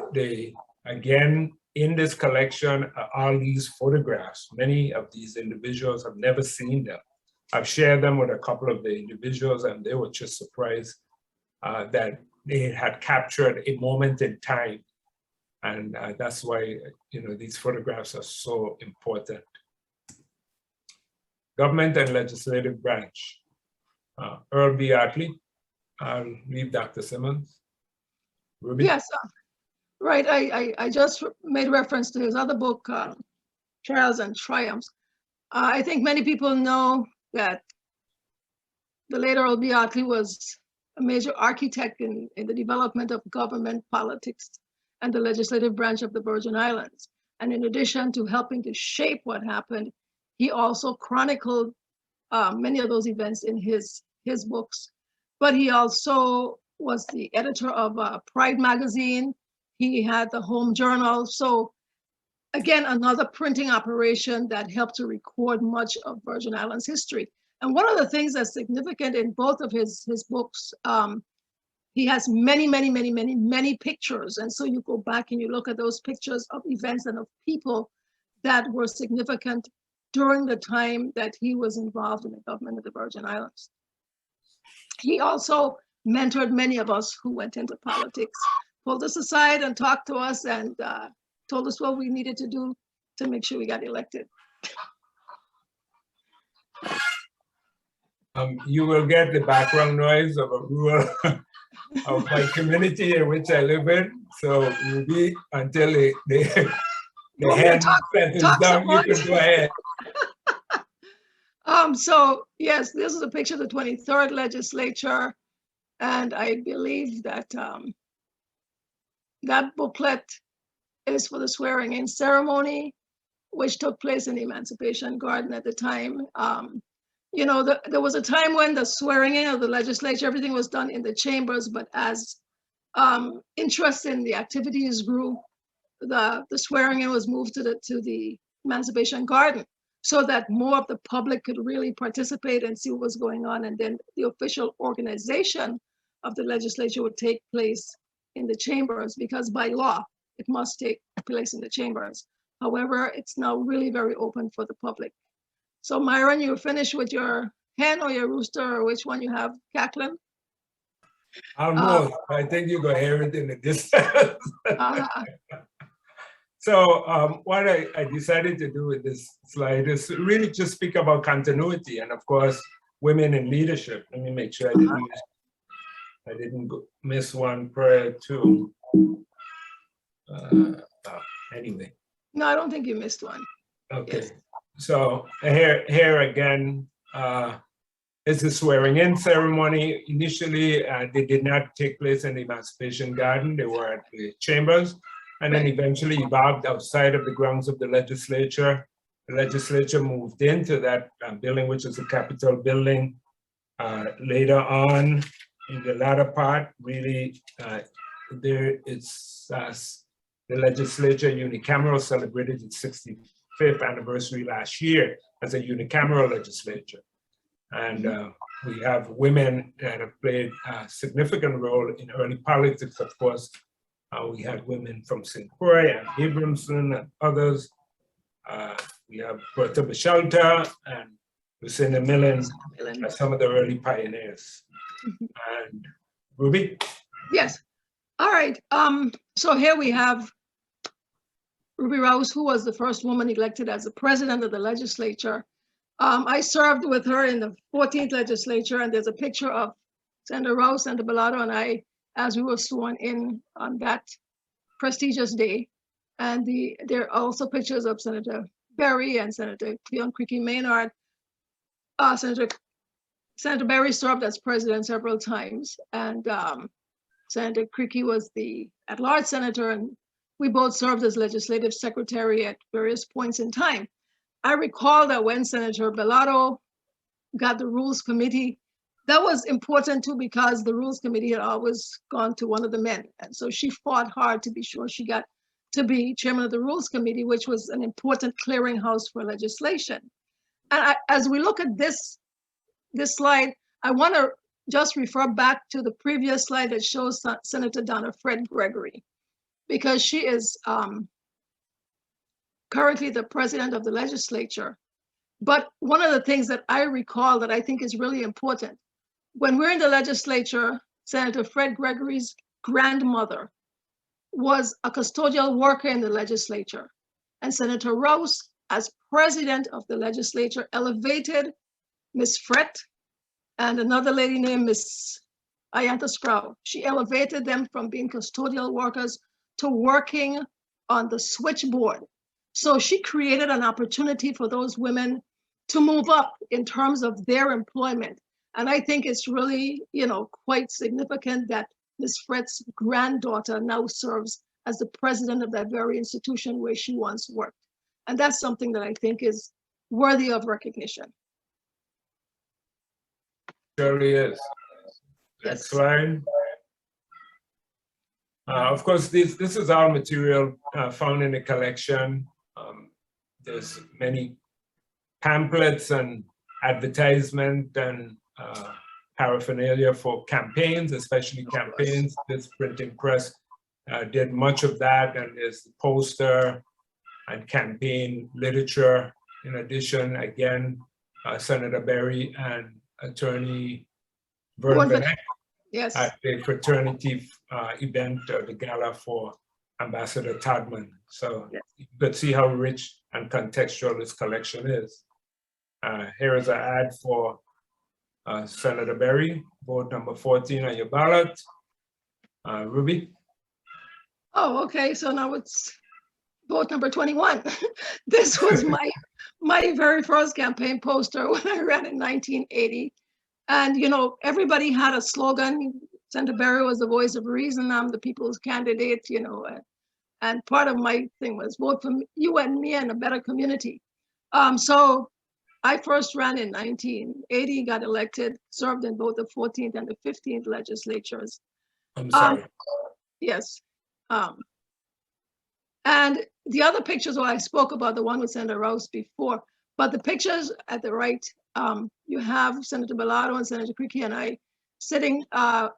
again, in this collection are all these photographs. Many of these individuals have never seen them. I've shared them with a couple of the individuals, and they were just surprised that they had captured a moment in time. And that's why, these photographs are so important. Government and legislative branch. Earl B. Otley. I'll leave Dr. Simmonds. Ruby? Yes, right. I just made reference to his other book, Trials and Triumphs. I think many people know that the late Earl B. Otley was a major architect in the development of government politics and the legislative branch of the Virgin Islands. And in addition to helping to shape what happened, he also chronicled many of those events in his books. But he also was the editor of Pride magazine. He had the Home Journal. So again, another printing operation that helped to record much of Virgin Islands history. And one of the things that's significant in both of his books, he has many pictures. And so you go back and you look at those pictures of events and of people that were significant during the time that he was involved in the government of the Virgin Islands. He also mentored many of us who went into politics, pulled us aside and talked to us and told us what we needed to do to make sure we got elected. You will get the background noise of a rural of my community in which I live in. So Ruby, until the hand sentence down, you can go ahead. So yes, this is a picture of the 23rd legislature. And I believe that that booklet is for the swearing in ceremony, which took place in the Emancipation Garden at the time. You know, there was a time when the swearing in of the legislature, everything was done in the chambers, but as interest in the activities grew, the swearing in was moved to the Emancipation Garden so that more of the public could really participate and see what was going on. And then the official organization of the legislature would take place in the chambers, because by law, it must take place in the chambers. However, it's now really very open for the public. So Myron, you finished with your hen or your rooster, or which one you have, cackling? Almost. I think you can hear it in the distance. So what I decided to do with this slide is really just speak about continuity and, of course, women in leadership. Let me make sure I didn't miss one prior to. Anyway. No, I don't think you missed one. Okay. Yes. So here again is the swearing in ceremony. Initially, they did not take place in the Emancipation Garden. They were at the chambers, and then eventually evolved outside of the grounds of the legislature. The legislature moved into that building, which is the Capitol building. Later on, in the latter part, really, the legislature unicameral celebrated its 65th anniversary last year as a unicameral legislature. And we have women that have played a significant role in early politics, of course. We had women from St. Croix and Abramson and others. We have Bertha Bichelta and Lucinda Millen as some of the early pioneers. And Ruby? Yes. All right. So here we have Ruby Rouse, who was the first woman elected as the president of the legislature. I served with her in the 14th legislature, and there's a picture of Senator Rouse, Senator Bellato, and I as we were sworn in on that prestigious day. And there are also pictures of Senator Berry and Senator Cleon Creaky Maynard. Senator Berry served as president several times, and Senator Creaky was the at-large senator, and we both served as legislative secretary at various points in time. I recall that when Senator Bellato got the Rules Committee, that was important too, because the Rules Committee had always gone to one of the men. And so she fought hard to be sure she got to be chairman of the Rules Committee, which was an important clearinghouse for legislation. And as we look at this slide, I want to just refer back to the previous slide that shows Senator Donna Fred Gregory, because she is currently the president of the legislature. But one of the things that I recall that I think is really important, when we're in the legislature, Senator Fred Gregory's grandmother was a custodial worker in the legislature. And Senator Rouse, as president of the legislature, elevated Miss Fret and another lady named Miss Ayanta Scrow. She elevated them from being custodial workers to working on the switchboard. So she created an opportunity for those women to move up in terms of their employment. And I think it's really, quite significant that Ms. Fret's granddaughter now serves as the president of that very institution where she once worked. And that's something that I think is worthy of recognition. Surely is. Next slide. Of course, this is our material found in the collection. There's many pamphlets and advertisement and paraphernalia for campaigns, especially campaigns. This printing press did much of that, and there's poster and campaign literature. In addition, again, Senator Berry and Attorney Vernon Yes. at the fraternity event, the gala for Ambassador Tadman. So yes. You could see how rich and contextual this collection is. Here is an ad for Senator Berry, vote number 14 on your ballot. Ruby? Oh, okay, so now it's vote number 21. This was my very first campaign poster when I ran in 1980. And, you know, everybody had a slogan. Senator Berry was the voice of reason. I'm the people's candidate, you know. And part of my thing was vote for you and me and a better community. So I first ran in 1980, got elected, served in both the 14th and the 15th legislatures. I'm sorry. Yes. And the other pictures, well, I spoke about the one with Senator Rouse before, but the pictures at the right, you have Senator Bellato and Senator Creaky and I sitting at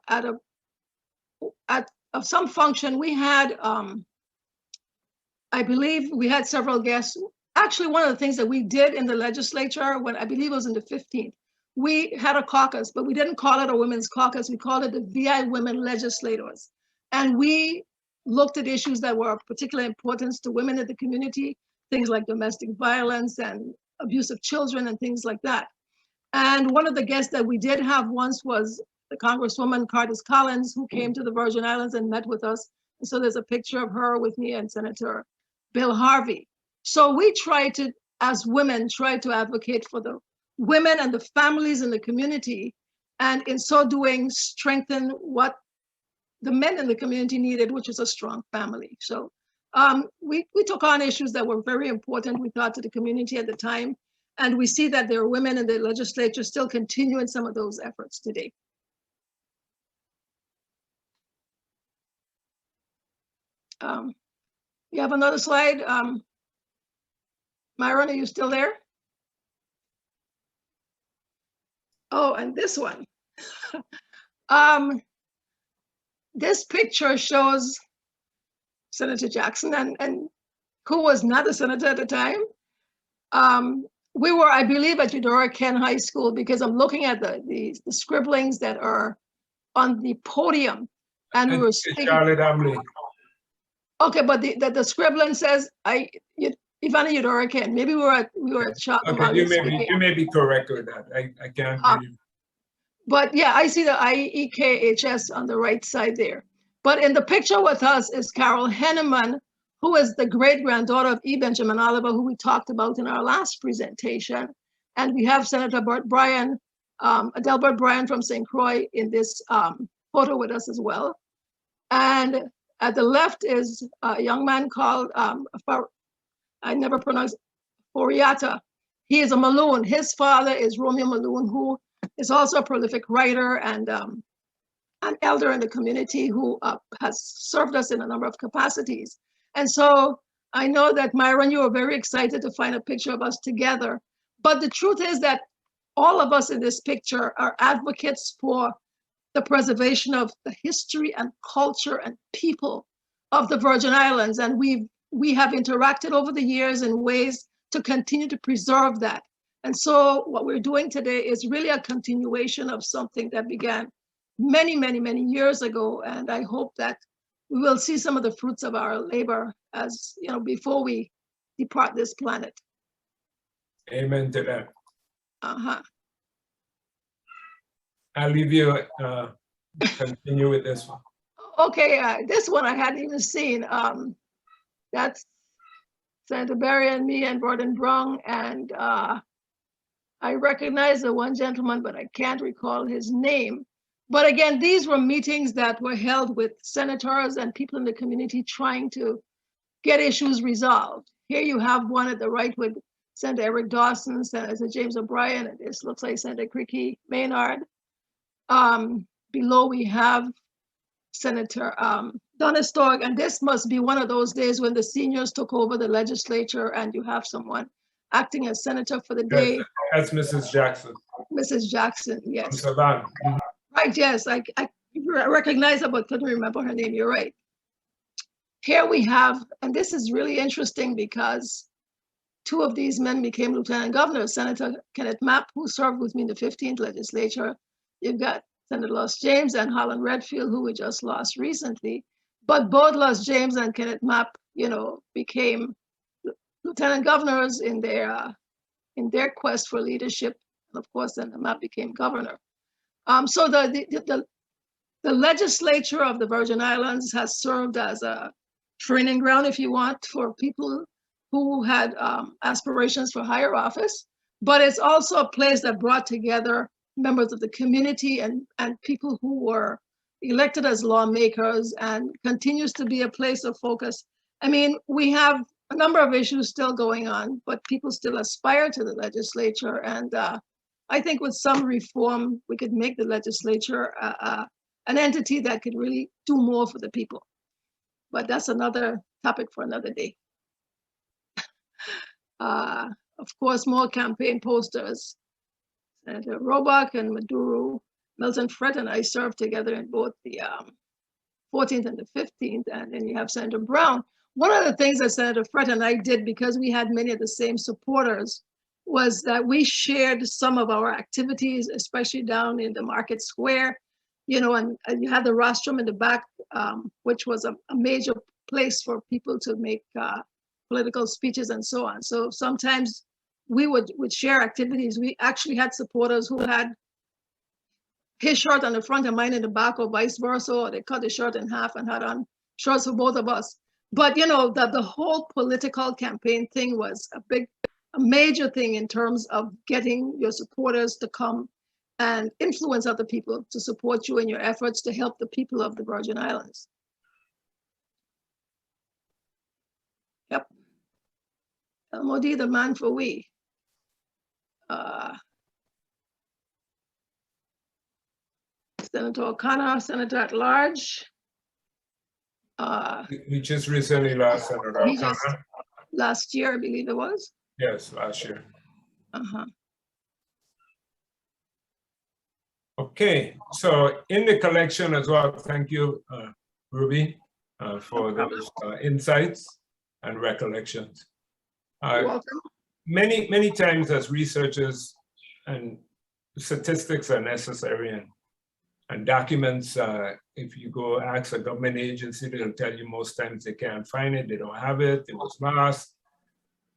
some function. We had, I believe we had several guests. Actually, one of the things that we did in the legislature, when I believe it was in the 15th, we had a caucus, but we didn't call it a women's caucus. We called it the VI Women Legislators. And we looked at issues that were of particular importance to women in the community, things like domestic violence and abuse of children and things like that. And one of the guests that we did have once was the Congresswoman Curtis Collins, who came to the Virgin Islands and met with us. And so there's a picture of her with me and Senator Bill Harvey. So we try to, as women, try to advocate for the women and the families in the community, and in so doing, strengthen what the men in the community needed, which is a strong family. So we took on issues that were very important, we thought, to the community at the time. And we see that there are women in the legislature still continuing some of those efforts today. You have another slide. Myron, are you still there? Oh, and this one. This picture shows Senator Jackson, and who was not a senator at the time. We were, I believe, at Eudora Ken High School, because I'm looking at the scribblings that are on the podium, and we were speaking. Charlotte Amley. Okay, but the scribbling says Ivana Eudora Ken. Maybe we were at Charlotte. Okay, you may be correct with that. I can't really. But yeah, I see the IEKHS on the right side there. But in the picture with us is Carol Henneman, who is the great-granddaughter of E. Benjamin Oliver, who we talked about in our last presentation. And we have Senator Burt Bryan, Adelbert Bryan from St. Croix in this photo with us as well. And at the left is a young man called, I never pronounce, Foriata. He is a Maloon. His father is Romeo Maloon, who is also a prolific writer and an elder in the community who has served us in a number of capacities. And so I know that, Myron, you were very excited to find a picture of us together. But the truth is that all of us in this picture are advocates for the preservation of the history and culture and people of the Virgin Islands. And we have interacted over the years in ways to continue to preserve that. And so what we're doing today is really a continuation of something that began many, many, many years ago. And I hope that we will see some of the fruits of our labor, as you know, before we depart this planet. Amen to that. Uh-huh. I'll leave you continue with this one. Okay, this one I hadn't even seen. That's Senator Berry and me and Gordon Brung, and I recognize the one gentleman, but I can't recall his name. But again, these were meetings that were held with senators and people in the community trying to get issues resolved. Here you have one at the right with Senator Eric Dawson, Senator James O'Brien, and this looks like Senator Creaky Maynard. Below we have Senator Donna Stork, and this must be one of those days when the seniors took over the legislature and you have someone acting as senator for the day. That's Mrs. Jackson. Mrs. Jackson, From yes. Savannah. Right, yes, I recognize her, but couldn't remember her name, you're right. Here we have, and this is really interesting because two of these men became lieutenant governors, Senator Kenneth Mapp, who served with me in the 15th legislature. You've got Senator Los James and Holland Redfield, who we just lost recently. But both Los James and Kenneth Mapp, you know, became lieutenant governors in their quest for leadership. And of course, then Mapp became governor. So the legislature of the Virgin Islands has served as a training ground, if you want, for people who had aspirations for higher office. But it's also a place that brought together members of the community and people who were elected as lawmakers, and continues to be a place of focus. I mean, we have a number of issues still going on, but people still aspire to the legislature. And I think with some reform, we could make the legislature an entity that could really do more for the people. But that's another topic for another day. Of course, more campaign posters. Senator Roebuck and Maduro, Milton Fred and I served together in both the 14th and the 15th. And then you have Senator Brown. One of the things that Senator Fred and I did, because we had many of the same supporters, was that we shared some of our activities, especially down in the Market Square, you know, and you had the rostrum in the back, which was a major place for people to make political speeches and so on. So sometimes we would share activities. We actually had supporters who had his shirt on the front and mine in the back, or vice versa, or they cut the shirt in half and had on shirts for both of us. But you know, that the whole political campaign thing was a major thing in terms of getting your supporters to come and influence other people to support you in your efforts to help the people of the Virgin Islands. Yep. Modi, the man for we. Senator O'Connor, Senator at Large. We just recently lost Senator O'Connor. Last year, I believe it was. Yes, last year. Okay, so in the collection as well, thank you, Ruby, for those insights and recollections. You're welcome. Many times as researchers, and statistics are necessary, and documents, if you go ask a government agency, they'll tell you most times they can't find it, they don't have it, it was lost.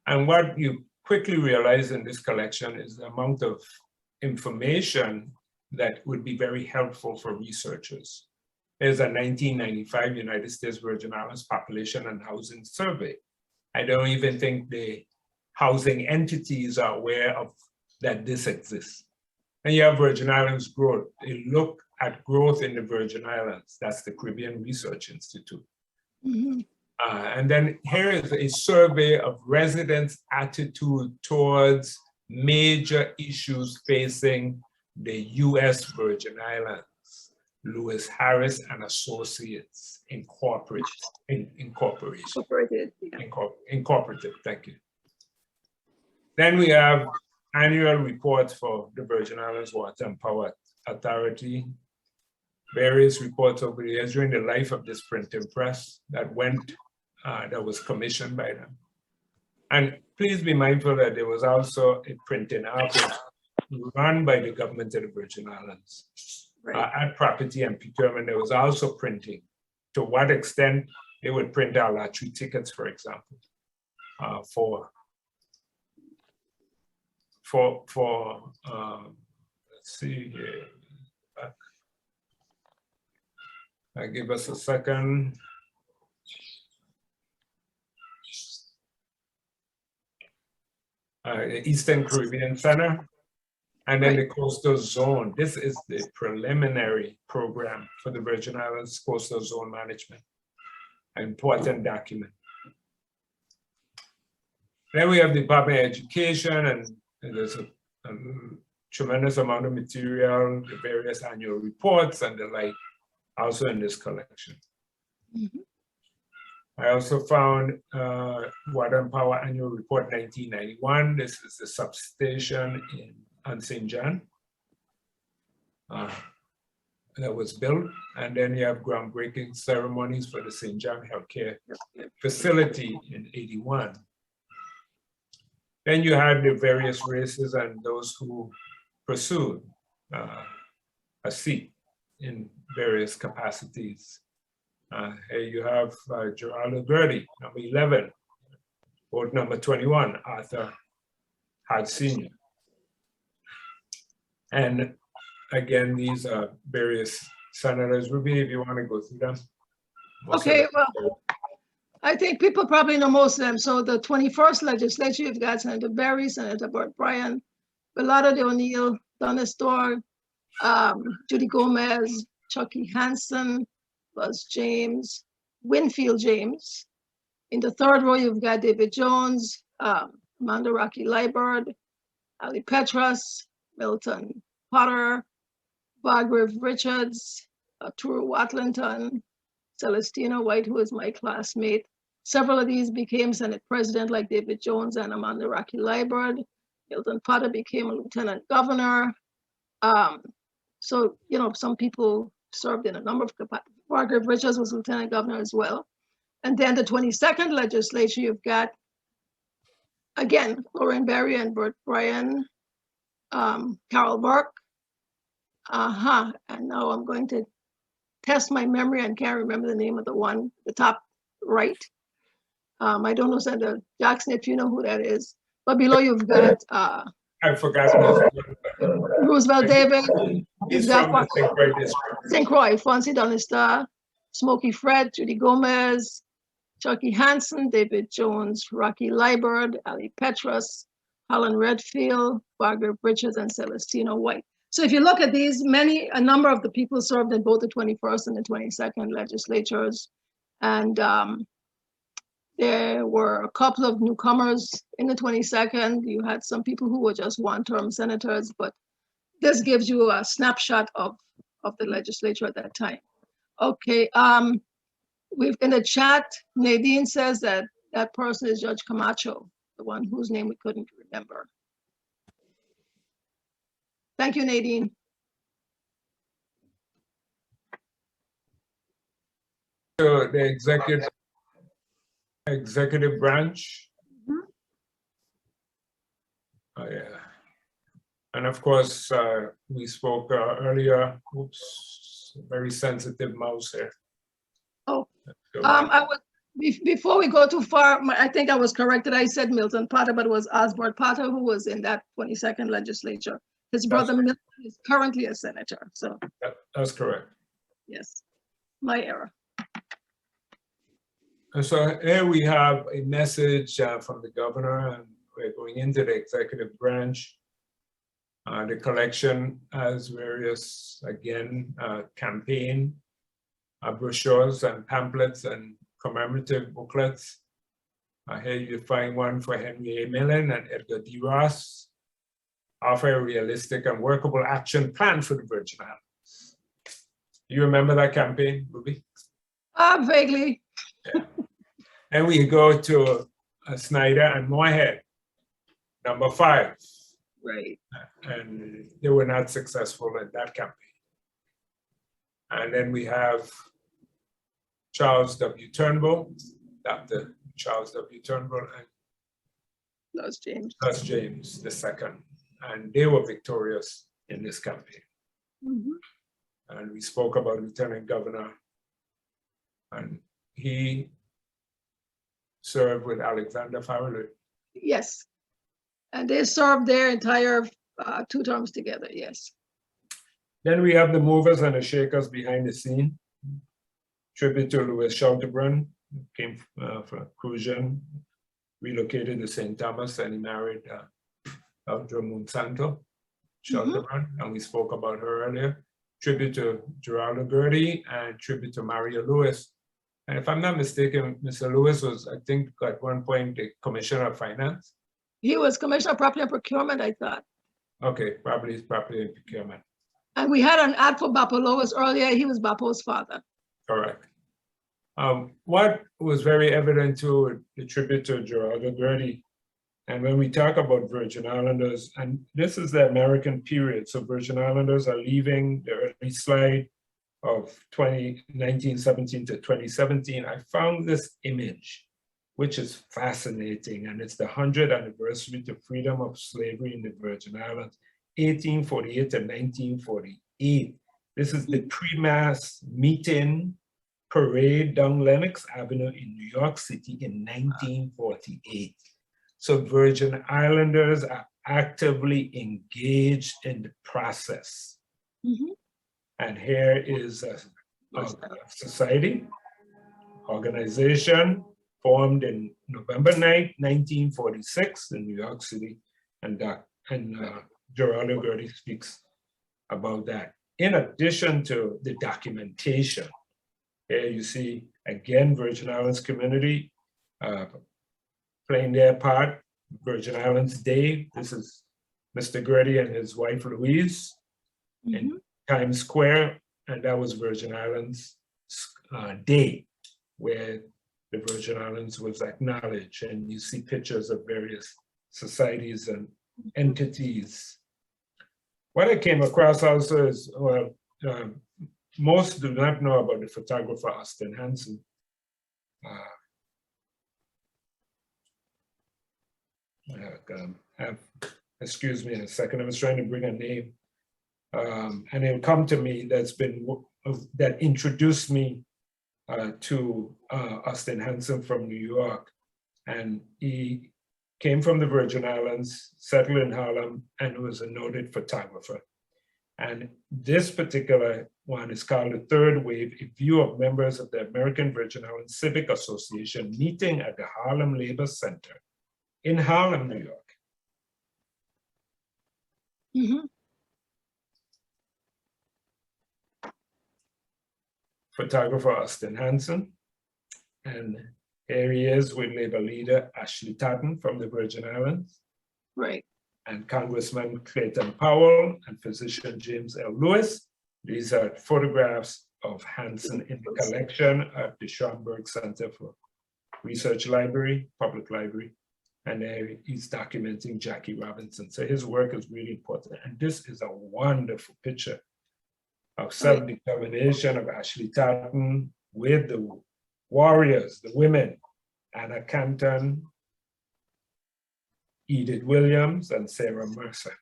And what you quickly realize in this collection is the amount of information that would be very helpful for researchers. There's a 1995 United States Virgin Islands Population and Housing Survey. I don't even think the housing entities are aware of that this exists. And you have Virgin Islands growth. They look at growth in the Virgin Islands. That's the Caribbean Research Institute. And then here is a survey of residents' attitude towards major issues facing the US Virgin Islands. Lewis Harris and Associates Incorporated, thank you. Then we have annual reports for the Virgin Islands Water and Power Authority, various reports over the years during the life of this printing press that was commissioned by them. And please be mindful that there was also a printing office run by the government of the Virgin Islands. Right. At property and procurement, there was also printing. To what extent they would print our lottery tickets, for example, let's see here. Give us a second. The Eastern Caribbean Center, and then the Coastal Zone. This is the preliminary program for the Virgin Islands Coastal Zone Management, an important document. Then we have the Department of Education, and there's tremendous amount of material, the various annual reports and the like, also in this collection. Mhm. I also found Water and Power Annual Report 1991. This is the substation on St. John that was built. And then you have groundbreaking ceremonies for the St. John Healthcare Facility in 81. Then you had the various races and those who pursued a seat in various capacities. Here you have Geraldo Gertie, number 11, vote number 21, Arthur Hart Sr. And again, these are various senators. Ruby, if you want to go through them. Okay, well, I think people probably know most of them. So the 21st legislature, you've got Senator Berry, Senator Burt Bryan, Bellotta O'Neill, Donna Storr, Judy Gomez, Chucky Hanson, Buzz James, Winfield James. In the third row, you've got David Jones, Amanda Rocky Liebert, Ali Petras, Milton Potter, Bargrave Richards, Turu Watlington, Celestina White, who is my classmate. Several of these became Senate President, like David Jones and Amanda Rocky Liebert. Milton Potter became a lieutenant governor. So, you know, some people served in a number of capacities. Bargrave Richards was lieutenant governor as well. And then the 22nd legislature, you've got, again, Lorraine Berry and Burt Bryan, Carol Burke. And now I'm going to test my memory and can't remember the name of the one, the top right. I don't know, Senator Jackson, if you know who that is. But below you've got I forgot. Roosevelt David. He's from the St. Croix district. St. Croix, Fonzie Donesta, Smokey Fred, Judy Gomez, Chucky Hanson, David Jones, Rocky Liebert, Ali Petras, Holland Redfield, Bargrave Richards, and Celestina White. So if you look at these, a number of the people served in both the 21st and the 22nd legislatures. And there were a couple of newcomers in the 22nd. You had some people who were just one-term senators, but this gives you a snapshot of the legislature at that time. Okay, we've in the chat, Nadine says that that person is Judge Camacho, the one whose name we couldn't remember. Thank you, Nadine. So the executive branch. Mhm. Oh, yeah. And of course, we spoke earlier, oops, very sensitive mouse here. Oh, So, before we go too far, I think I was corrected. I said Milton Potter, but it was Osbert Potter who was in that 22nd legislature. His brother Milton is currently a senator, so. that's correct. Yes, my error. And so here we have a message from the governor, and we're going into the executive branch. The collection has various, again, campaign brochures and pamphlets and commemorative booklets. Here you find one for Henry A. Millen and Edgar D. Ross, offer a realistic and workable action plan for the Virgin Islands. You remember that campaign, Ruby? Vaguely. Yeah. And we go to Snyder and Moorhead, number 5. Right. And they were not successful in that campaign. And then we have Charles W. Turnbull, Dr. Charles W. Turnbull, and Plus James. Plus James II. And they were victorious in this campaign. Mm-hmm. And we spoke about Lieutenant Governor, and he served with Alexander Farrelly. Yes. And they served their entire 2 terms together, yes. Then we have the movers and the shakers behind the scene. Tribute to Louis Shelterbrun, came from Crucian, relocated to St. Thomas, and he married Eldra Monsanto Shelterbrun, and we spoke about her earlier. Tribute to Geraldo Gertie and tribute to Maria Lewis. And if I'm not mistaken, Mr. Lewis was, I think, at one point the Commissioner of Finance. He was Commissioner of Property and Procurement, I thought. Okay, probably in procurement. And we had an ad for Bapo Lois earlier. He was Bapo's father. Correct. What was very evident to the tribute to Geraldo Gertie, and when we talk about Virgin Islanders, and this is the American period, so Virgin Islanders are leaving the early slide of 1917 to 2017. I found this image, which is fascinating, and it's the 100th anniversary to freedom of slavery in the Virgin Islands, 1848 to 1948. This is the pre-mass meeting parade down Lenox Avenue in New York City in 1948. So Virgin Islanders are actively engaged in the process. Mhm. And here is a society, organization formed in November 9th, 1946 in New York City. And Geraldo Gertie speaks about that. In addition to the documentation, here you see, again, Virgin Islands community playing their part. Virgin Islands Day. This is Mr. Gertie and his wife, Louise, in Times Square. And that was Virgin Islands Day, where the Virgin Islands was acknowledged. And you see pictures of various societies and entities. What I came across also is, well, most do not know about the photographer Austin Hanson. Excuse me a second, I was trying to bring a name. And it'll come to me that introduced me to Austin Hanson from New York. And he came from the Virgin Islands, settled in Harlem, and was a noted photographer. And this particular one is called The Third Wave, a view of members of the American Virgin Islands Civic Association meeting at the Harlem Labor Center in Harlem, New York. Photographer Austin Hanson. And here he is with labor leader Ashley Tatton from the Virgin Islands. Right. And Congressman Clayton Powell and physician James L. Lewis. These are photographs of Hanson in the collection at the Schomburg Center for Research Library, Public Library. And there he's documenting Jackie Robinson. So his work is really important. And this is a wonderful picture of self-determination of Ashley Tatton with the warriors, the women, Anna Canton, Edith Williams, and Sarah Mercer.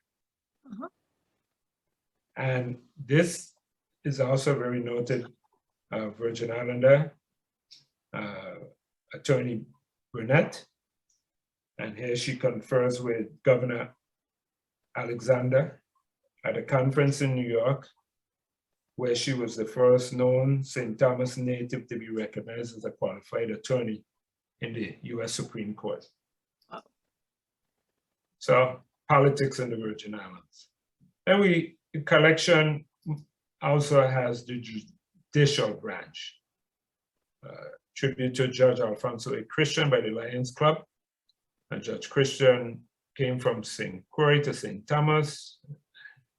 And this is also very noted Virgin Islander, Attorney Burnett. And here she confers with Governor Alexander at a conference in New York, where she was the first known St. Thomas native to be recognized as a qualified attorney in the US Supreme Court. So politics in the Virgin Islands. Then the collection also has the judicial branch. Tribute to Judge Alfonso A. Christian by the Lions Club. And Judge Christian came from St. Croix to St. Thomas,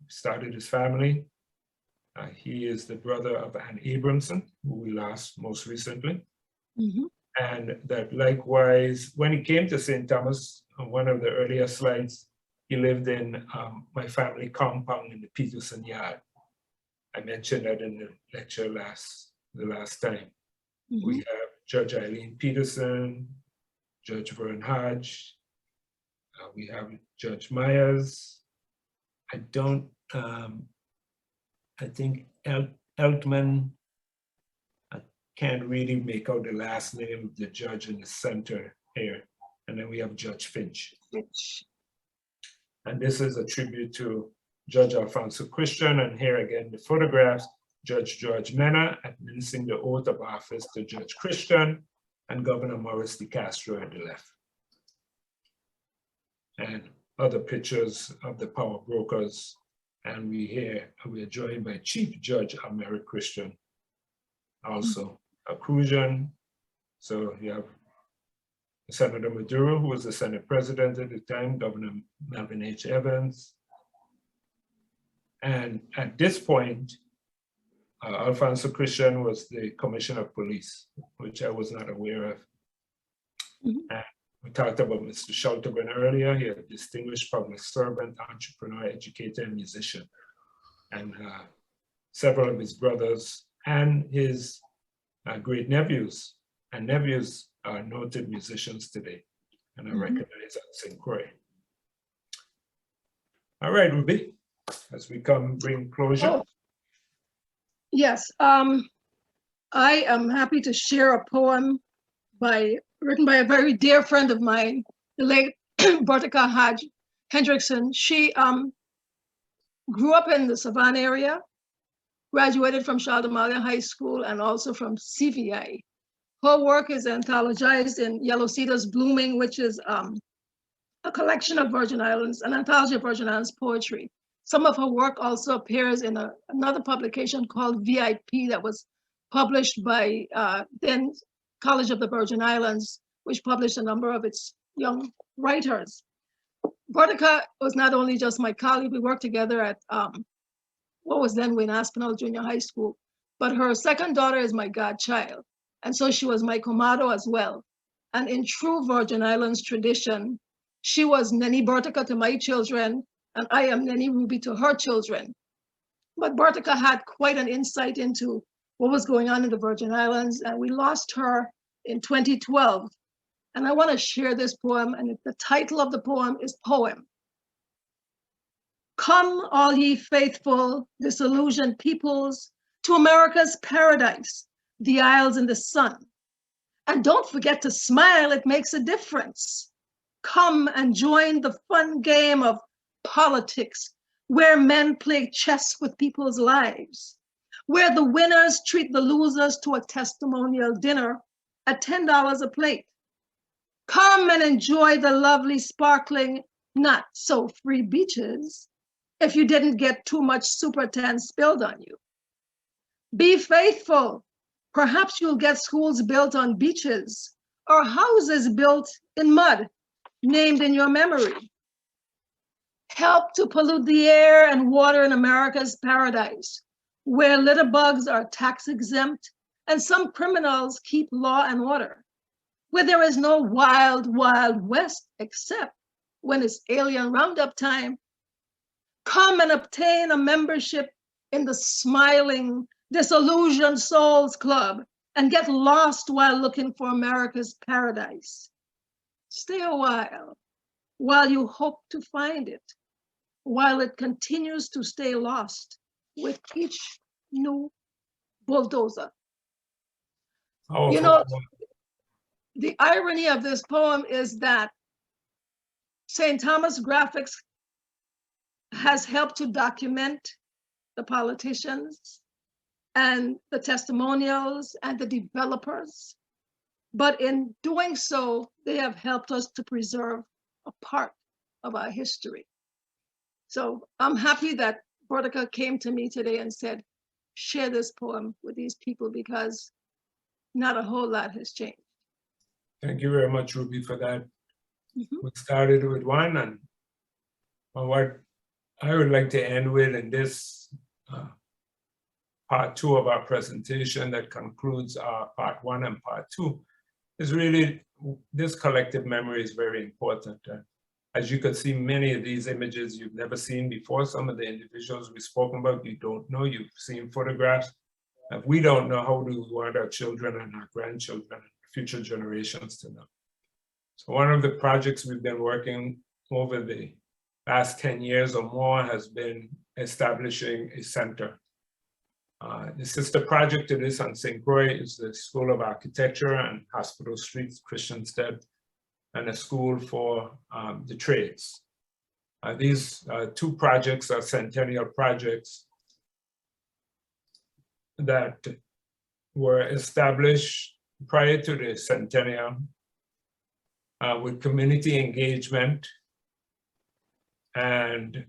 started his family. He is the brother of Ann Abramson, who we lost most recently. And that likewise, when he came to St. Thomas, on one of the earlier slides, he lived in my family compound in the Peterson Yard. I mentioned that in the lecture the last time. We have Judge Eileen Peterson, Judge Vern Hodge, we have Judge Myers. I think Eltman, I can't really make out the last name of the judge in the center here. And then we have Judge Finch. And this is a tribute to Judge Alfonso Christian. And here again, the photographs, Judge George Mena administering the oath of office to Judge Christian and Governor Morris DeCastro at the left. And other pictures of the power brokers. And we are joined by Chief Judge Americ Christian, also a Crucian. So you have Senator Maduro, who was the Senate President at the time, Governor Melvin H. Evans, And at this point, Alfonso Christian was the commissioner of police, which I was not aware of. And we talked about Mr. Schalterman earlier. He a distinguished public servant, entrepreneur, educator, and musician. And several of his brothers and his great nephews and nephews are noted musicians today and are recognized at St. Croix. All right, Ruby, as we bring closure. Oh, yes, I am happy to share a poem written by a very dear friend of mine, the late Bertica Hodge Hendrickson. She grew up in the Savannah area, graduated from Charlemagne High School and also from CVI. Her work is anthologized in Yellow Cedars Blooming, which is a collection of Virgin Islands, an anthology of Virgin Islands poetry. Some of her work also appears in another publication called VIP that was published by then College of the Virgin Islands, which published a number of its young writers. Bertica was not only just my colleague, we worked together at what was then Wayne Aspinall Junior High School, but her second daughter is my godchild. And so she was my comadre as well. And in true Virgin Islands tradition, she was Nanny Bertica to my children, and I am Nanny Ruby to her children. But Bertica had quite an insight into what was going on in the Virgin Islands, and we lost her in 2012. And I want to share this poem, and the title of the poem is Poem. Come, all ye faithful, disillusioned peoples, to America's paradise, the isles in the sun. And don't forget to smile, it makes a difference. Come and join the fun game of politics, where men play chess with people's lives, where the winners treat the losers to a testimonial dinner at $10 a plate. Come and enjoy the lovely, sparkling, not so free beaches if you didn't get too much Super 10 spilled on you. Be faithful. Perhaps you'll get schools built on beaches or houses built in mud, named in your memory. Help to pollute the air and water in America's paradise, where litter bugs are tax exempt and some criminals keep law and order, where there is no wild, wild west except when it's alien roundup time. Come and obtain a membership in the smiling, disillusioned souls club and get lost while looking for America's paradise. Stay a while you hope to find it, while it continues to stay lost with each new bulldozer. Powerful. You know, the irony of this poem is that St. Thomas Graphics has helped to document the politicians and the testimonials and the developers. But in doing so, they have helped us to preserve a part of our history. So I'm happy that Bertica came to me today and said, share this poem with these people because not a whole lot has changed. Thank you very much, Ruby, for that. We started with one, and what I would like to end with in this part two of our presentation that concludes our part one and part two is really this collective memory is very important. As you can see, many of these images you've never seen before. Some of the individuals we've spoken about, you don't know, you've seen photographs. If we don't know, how do we want our children and our grandchildren and future generations to know? So one of the projects we've been working over the last 10 years or more has been establishing a center. The sister project to this on St. Croix is the School of Architecture and Hospital Street, Christiansted, and a school for the trades. These two projects are centennial projects that were established prior to the centennial with community engagement and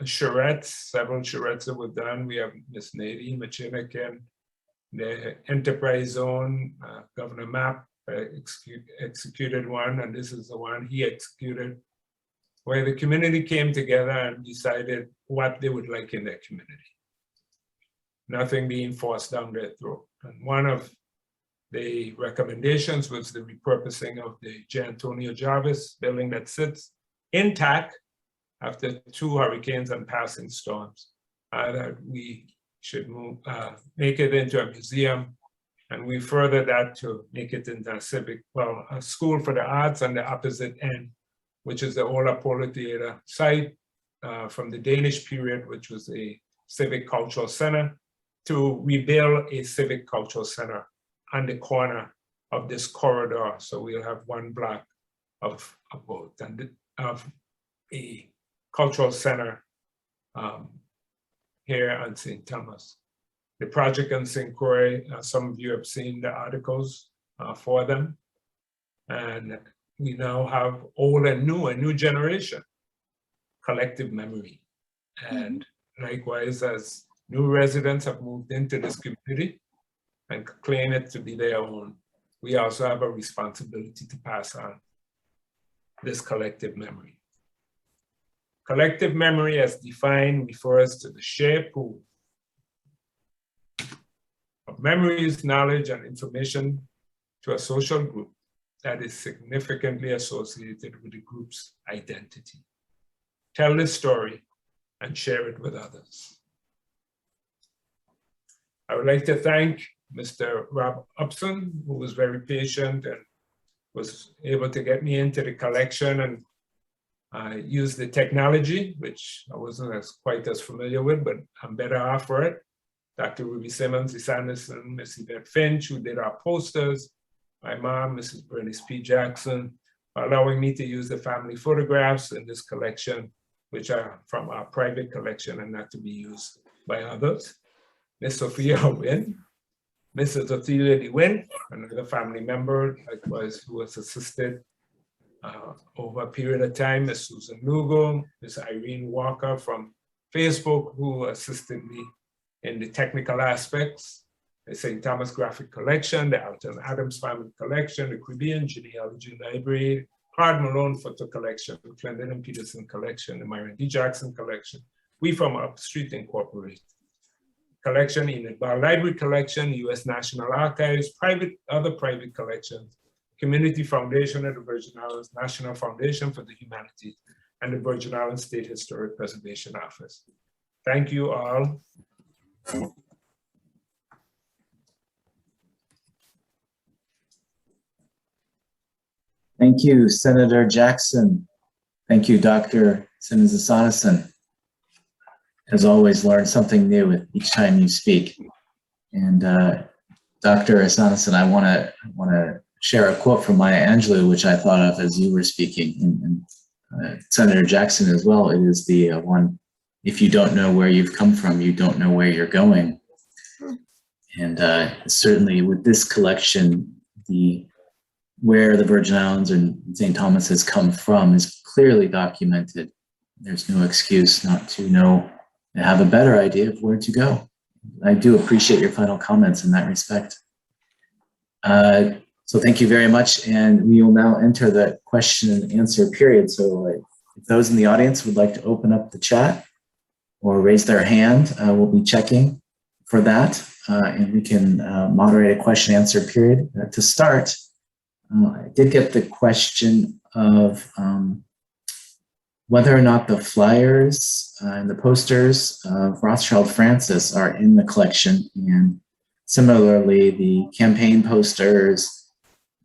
charrettes, several charrettes that were done. We have Miss Nadine Machinican, the Enterprise Zone, Governor Mapp executed one, and this is the one he executed. where the community came together and decided what they would like in their community. Nothing being forced down their throat. And one of the recommendations was the repurposing of the J. Antonio Jarvis building that sits intact after 2 hurricanes and passing storms, that we should make it into a museum. And we furthered that to make it into a school for the arts on the opposite end, which is the Ola Polo Theater site from the Danish period, which was a civic cultural center, to rebuild a civic cultural center on the corner of this corridor. So we'll have 1 block of both, and of a cultural center here on St. Thomas. The project on St. Croix, some of you have seen the articles for them. And we now have old and new, a new generation, collective memory. And likewise, as new residents have moved into this community and claim it to be their own, we also have a responsibility to pass on this collective memory. Collective memory, as defined, refers to the shared pool of memories, knowledge, and information to a social group that is significantly associated with the group's identity. Tell the story and share it with others. I would like to thank Mr. Rob Upson, who was very patient and was able to get me into the collection and use the technology, which I wasn't quite as familiar with, but I'm better off for it. Dr. Ruby Simmonds, Esannason, Miss Yvette Finch, who did our posters, my mom, Mrs. Bernice P. Jackson, allowing me to use the family photographs in this collection, which are from our private collection and not to be used by others. Miss Sophia Wynn, Mrs. Ottilia De Wynn, another family member, likewise, who was assisted over a period of time, Miss Susan Lugo, Miss Irene Walker from Facebook, who assisted me in the technical aspects, the St. Thomas Graphic Collection, the Alton Adams Family Collection, the Caribbean Genealogy Library, Claude Malone Photo Collection, the Clendenin Peterson Collection, the Myron D. Jackson Collection, We From Upstreet Incorporated Collection, in the Bar Library Collection, U.S. National Archives, other private collections, Community Foundation of the Virgin Islands, National Foundation for the Humanities, and the Virgin Islands State Historic Preservation Office. Thank you all. Thank you, Senator Jackson. Thank you, Dr. Simmonds Esannason. As always, learn something new with each time you speak. And Dr. Esannason, I want to share a quote from Maya Angelou, which I thought of as you were speaking, and Senator Jackson as well. It is the one, if you don't know where you've come from, you don't know where you're going. And certainly with this collection, where the Virgin Islands and St. Thomas has come from is clearly documented. There's no excuse not to know and have a better idea of where to go. I do appreciate your final comments in that respect. So thank you very much, and we will now enter the question and answer period. So if those in the audience would like to open up the chat or raise their hand, we'll be checking for that, and we can moderate a question and answer period. To start, I did get the question of whether or not the flyers and the posters of Rothschild Francis are in the collection, and similarly the campaign posters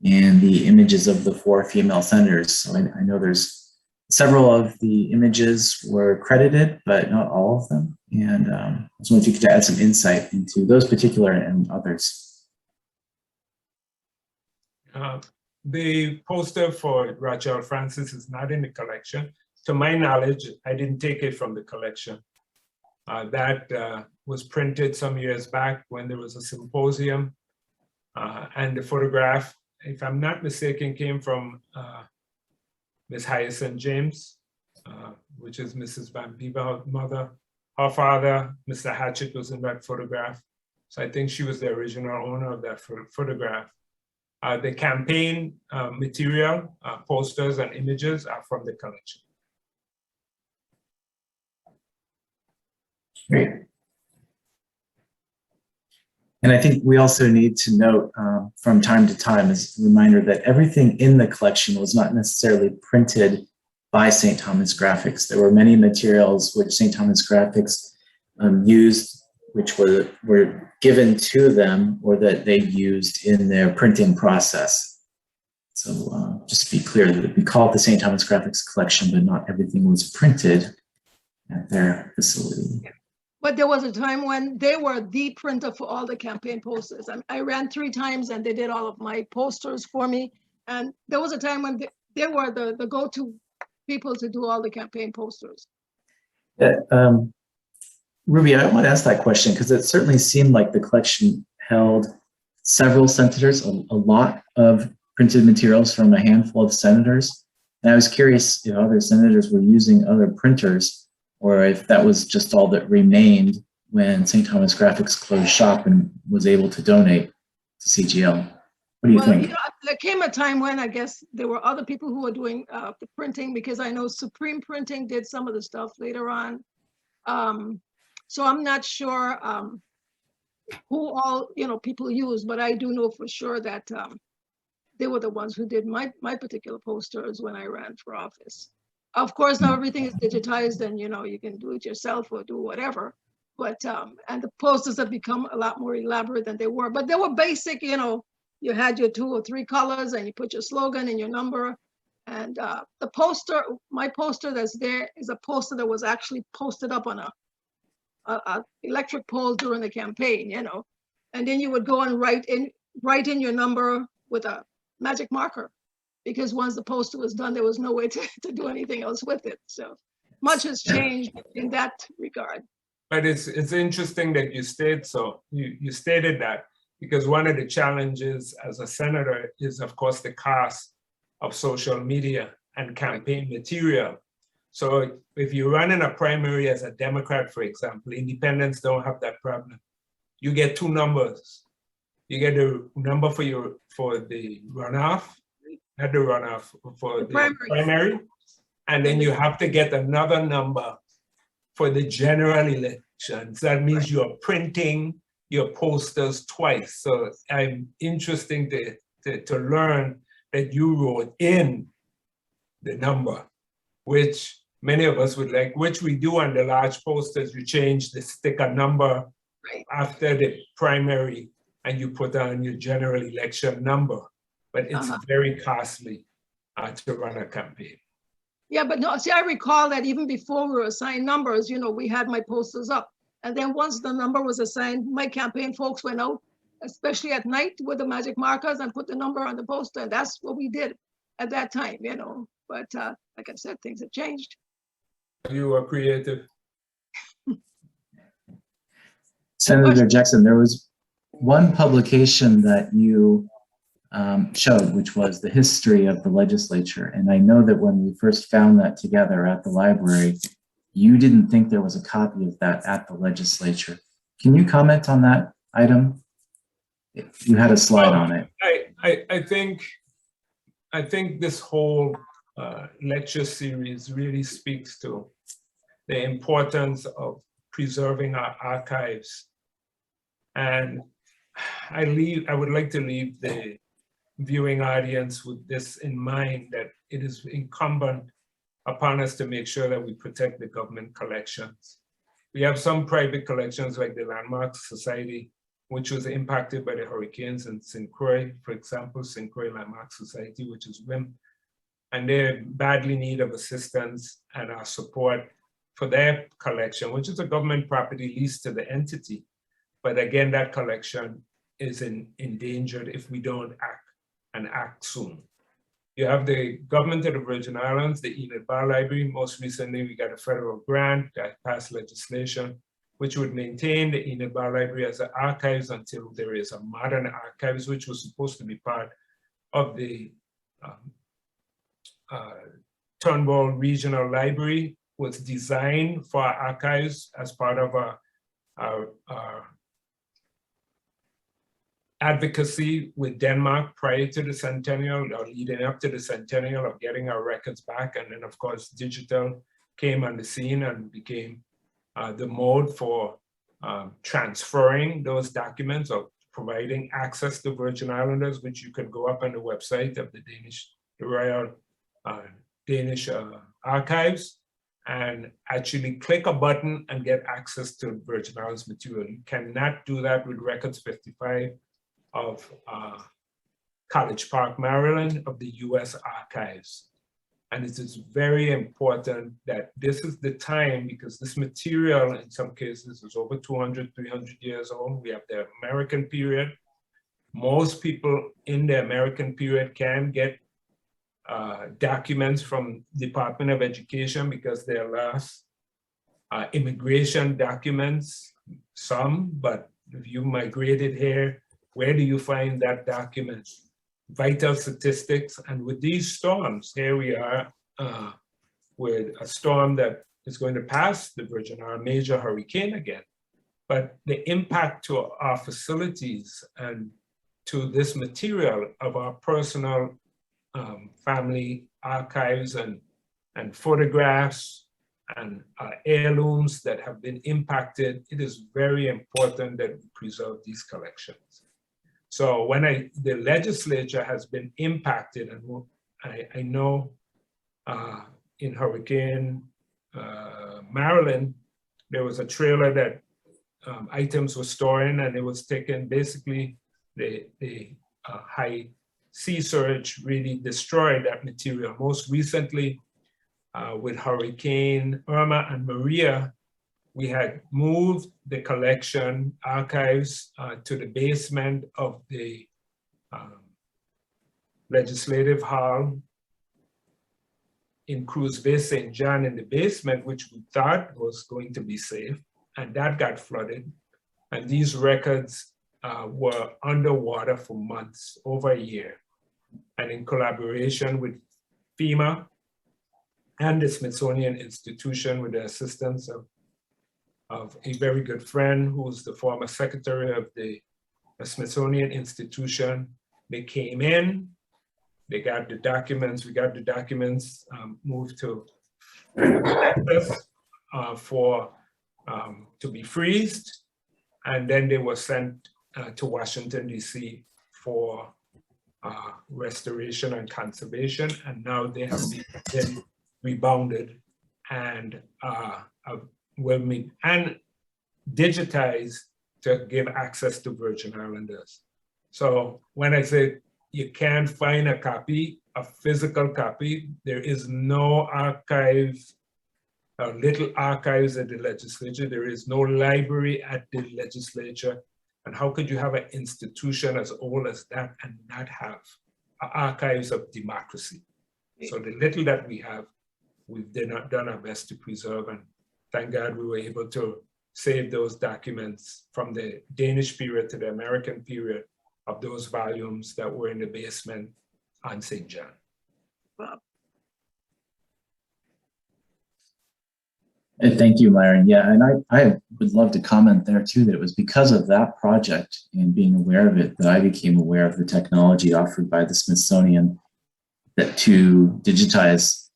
and the images of the 4 female senators. So I know there's several of the images were credited, but not all of them. And I was wondering if you could add some insight into those particular and others. The poster for Rothschild Francis is not in the collection. To my knowledge, I didn't take it from the collection. That was printed some years back when there was a symposium, and the photograph, if I'm not mistaken, came from Miss Hyacinth James, which is Mrs. Van Beever's mother. Her father, Mr. Hatchett, was in that photograph. So I think she was the original owner of that photograph. The campaign material, posters and images are from the collection. Great. And I think we also need to note from time to time as a reminder that everything in the collection was not necessarily printed by St. Thomas Graphics. There were many materials which St. Thomas Graphics used, which were given to them or that they used in their printing process. So just to be clear, that we call it the St. Thomas Graphics collection, but not everything was printed at their facility. But there was a time when they were the printer for all the campaign posters. I ran 3 times and they did all of my posters for me. And there was a time when they were the go-to people to do all the campaign posters. Ruby, I want to ask that question because it certainly seemed like the collection held several senators, a lot of printed materials from a handful of senators. And I was curious if other senators were using other printers or if that was just all that remained when St. Thomas Graphics closed shop and was able to donate to CGL. What do you think? You know, there came a time when I guess there were other people who were doing the printing, because I know Supreme Printing did some of the stuff later on. So I'm not sure who all, you know, people use, but I do know for sure that they were the ones who did my particular posters when I ran for office. Of course, now everything is digitized and, you know, you can do it yourself or do whatever. But, and the posters have become a lot more elaborate than they were, but they were basic, you know, you had your 2 or 3 colors and you put your slogan and your number. And the poster, my poster that's there is a poster that was actually posted up on a electric pole during the campaign, you know, and then you would go and write in your number with a magic marker, because once the poster was done, there was no way to do anything else with it. So much has changed in that regard. But it's interesting that you stated that, because one of the challenges as a senator is, of course, the cost of social media and campaign material. So if you run in a primary as a Democrat, for example, independents don't have that problem. You get 2 numbers. You get the number for the runoff, not the runoff, for the primary, and then you have to get another number for the general elections. That means you're printing your posters twice. So I'm interesting to learn that you wrote in the number, which many of us would like, which we do on the large posters. You change the sticker number after the primary and you put on your general election number, but it's very costly to run a campaign. Yeah, but no, see, I recall that even before we were assigned numbers, you know, we had my posters up. And then once the number was assigned, my campaign folks went out, especially at night with the magic markers, and put the number on the poster. And that's what we did at that time, you know. But like I said, things have changed. You are creative. Senator Jackson, there was one publication that you showed, which was the history of the legislature. And I know that when we first found that together at the library, you didn't think there was a copy of that at the legislature. Can you comment on that item? You had a slide on it. I think this whole lecture series really speaks to the importance of preserving our archives. And I would like to leave the viewing audience with this in mind, that it is incumbent upon us to make sure that we protect the government collections. We have some private collections like the Landmark Society, which was impacted by the hurricanes in St. Croix, for example, St. Croix Landmark Society, which is WIM, and they're badly in need of assistance and our support for their collection, which is a government property leased to the entity. But again, that collection is endangered if we don't act soon. You have the government of the Virgin Islands, the Enid Bar Library. Most recently, we got a federal grant that passed legislation, which would maintain the Enid Bar Library as an archives until there is a modern archives, which was supposed to be part of the Turnbull Regional Library, was designed for archives as part of our advocacy with Denmark prior to the centennial, or leading up to the centennial, of getting our records back. And then of course, digital came on the scene and became the mode for transferring those documents or providing access to Virgin Islanders, which you can go up on the website of the Royal Danish Archives and actually click a button and get access to Virgin Islands material. You cannot do that with Records 55 of College Park, Maryland, of the US Archives. And it is very important that this is the time, because this material in some cases is over 200, 300 years old. We have the American period. Most people in the American period can get documents from Department of Education because they're last immigration documents, some, but if you migrated here, where do you find that document? Vital statistics. And with these storms, here we are with a storm that is going to pass the Virgin Islands, a major hurricane again. But the impact to our facilities and to this material of our personal family archives and photographs and heirlooms that have been impacted, it is very important that we preserve these collections. So when the legislature has been impacted, and I know in Hurricane Maryland, there was a trailer that items were storing, and it was taken, basically the high sea surge really destroyed that material. Most recently with Hurricane Irma and Maria, we had moved the collection archives to the basement of the Legislative Hall in Cruise Bay, St. John, in the basement, which we thought was going to be safe, and that got flooded. And these records were underwater for months, over a year. And in collaboration with FEMA and the Smithsonian Institution, with the assistance of a very good friend who's the former secretary of the Smithsonian Institution, they came in, they got the documents, we got the documents moved to Texas to be freezed, and then they were sent to Washington, DC for restoration and conservation, and now they have been rebounded and will meet and digitized to give access to Virgin Islanders. So when I say you can't find a copy, a physical copy, there is no archive, little archives at the legislature. There is no library at the legislature. And how could you have an institution as old as that and not have archives of democracy? So the little that we have, we've done our best to preserve, and thank God we were able to save those documents from the Danish period to the American period of those volumes that were in the basement on St. John. Wow. And thank you, Myron. Yeah, and I would love to comment there too, that it was because of that project and being aware of it that I became aware of the technology offered by the Smithsonian that to digitize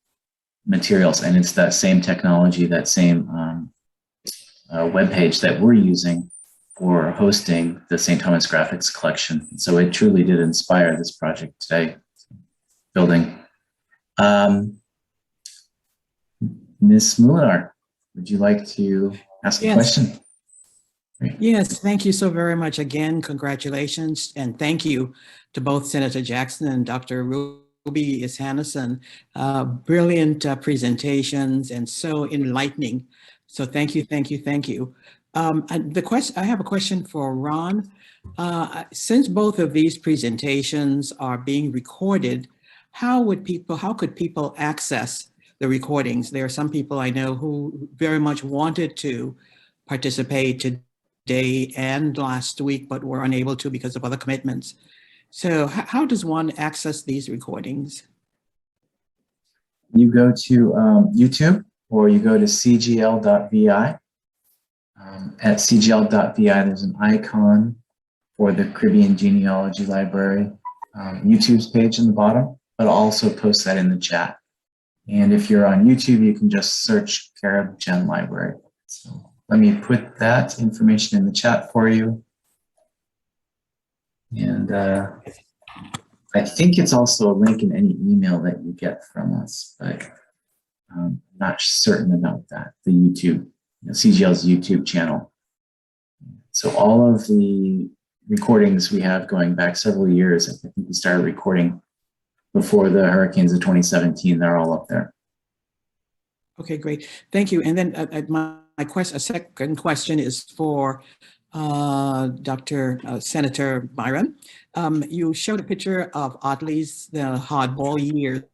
materials. And it's that same technology, that same webpage that we're using for hosting the St. Thomas Graphics collection. So it truly did inspire this project today, building. Ms. Mulinar, would you like to ask a question? Great. Yes, thank you so very much. Again, congratulations, and thank you to both Senator Jackson and Dr. Ruby Esannason. Brilliant presentations and so enlightening. So thank you, thank you, thank you. I have a question for Ron. Since both of these presentations are being recorded, how could people access the recordings? There are some people I know who very much wanted to participate today and last week, but were unable to because of other commitments. So how does one access these recordings? You go to YouTube, or you go to cgl.vi. At cgl.vi, there's an icon for the Caribbean Genealogy Library YouTube's page in the bottom, but I'll also post that in the chat. And if you're on YouTube, you can just search Carib Gen Library. So let me put that information in the chat for you. And I think it's also a link in any email that you get from us, but I'm not certain about that. The YouTube, CGL's YouTube channel. So all of the recordings we have going back several years, I think we started recording before the hurricanes of 2017, they're all up there. Okay, great. Thank you. And then a second question is for Senator Myron. You showed a picture of Otley's The Hardball Years.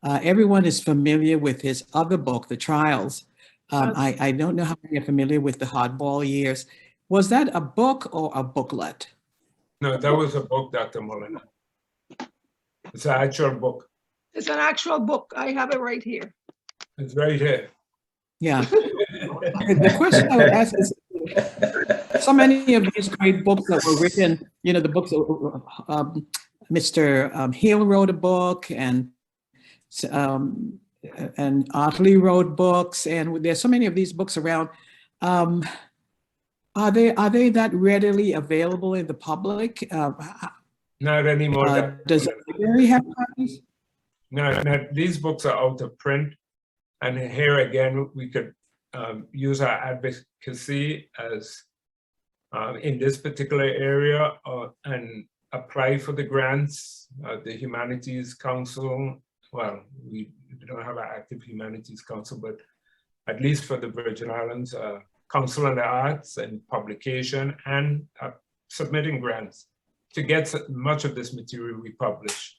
Everyone is familiar with his other book, The Trials. I don't know how many are familiar with The Hardball Years. Was that a book or a booklet? No, that was a book, Dr. Molina. It's an actual book. It's an actual book. I have it right here. It's right here. Yeah. The question I would ask is, so many of these great books that were written, the books, Mr. Hill wrote a book, and Otley wrote books, and there's so many of these books around. Are they that readily available in the public? Not anymore. Does the library have copies? No, these books are out of print. And here again, we could use our advocacy as in this particular area and apply for the grants. The Humanities Council, well, we don't have an active Humanities Council, but at least for the Virgin Islands, Council on the Arts and publication and submitting grants to get much of this material we publish.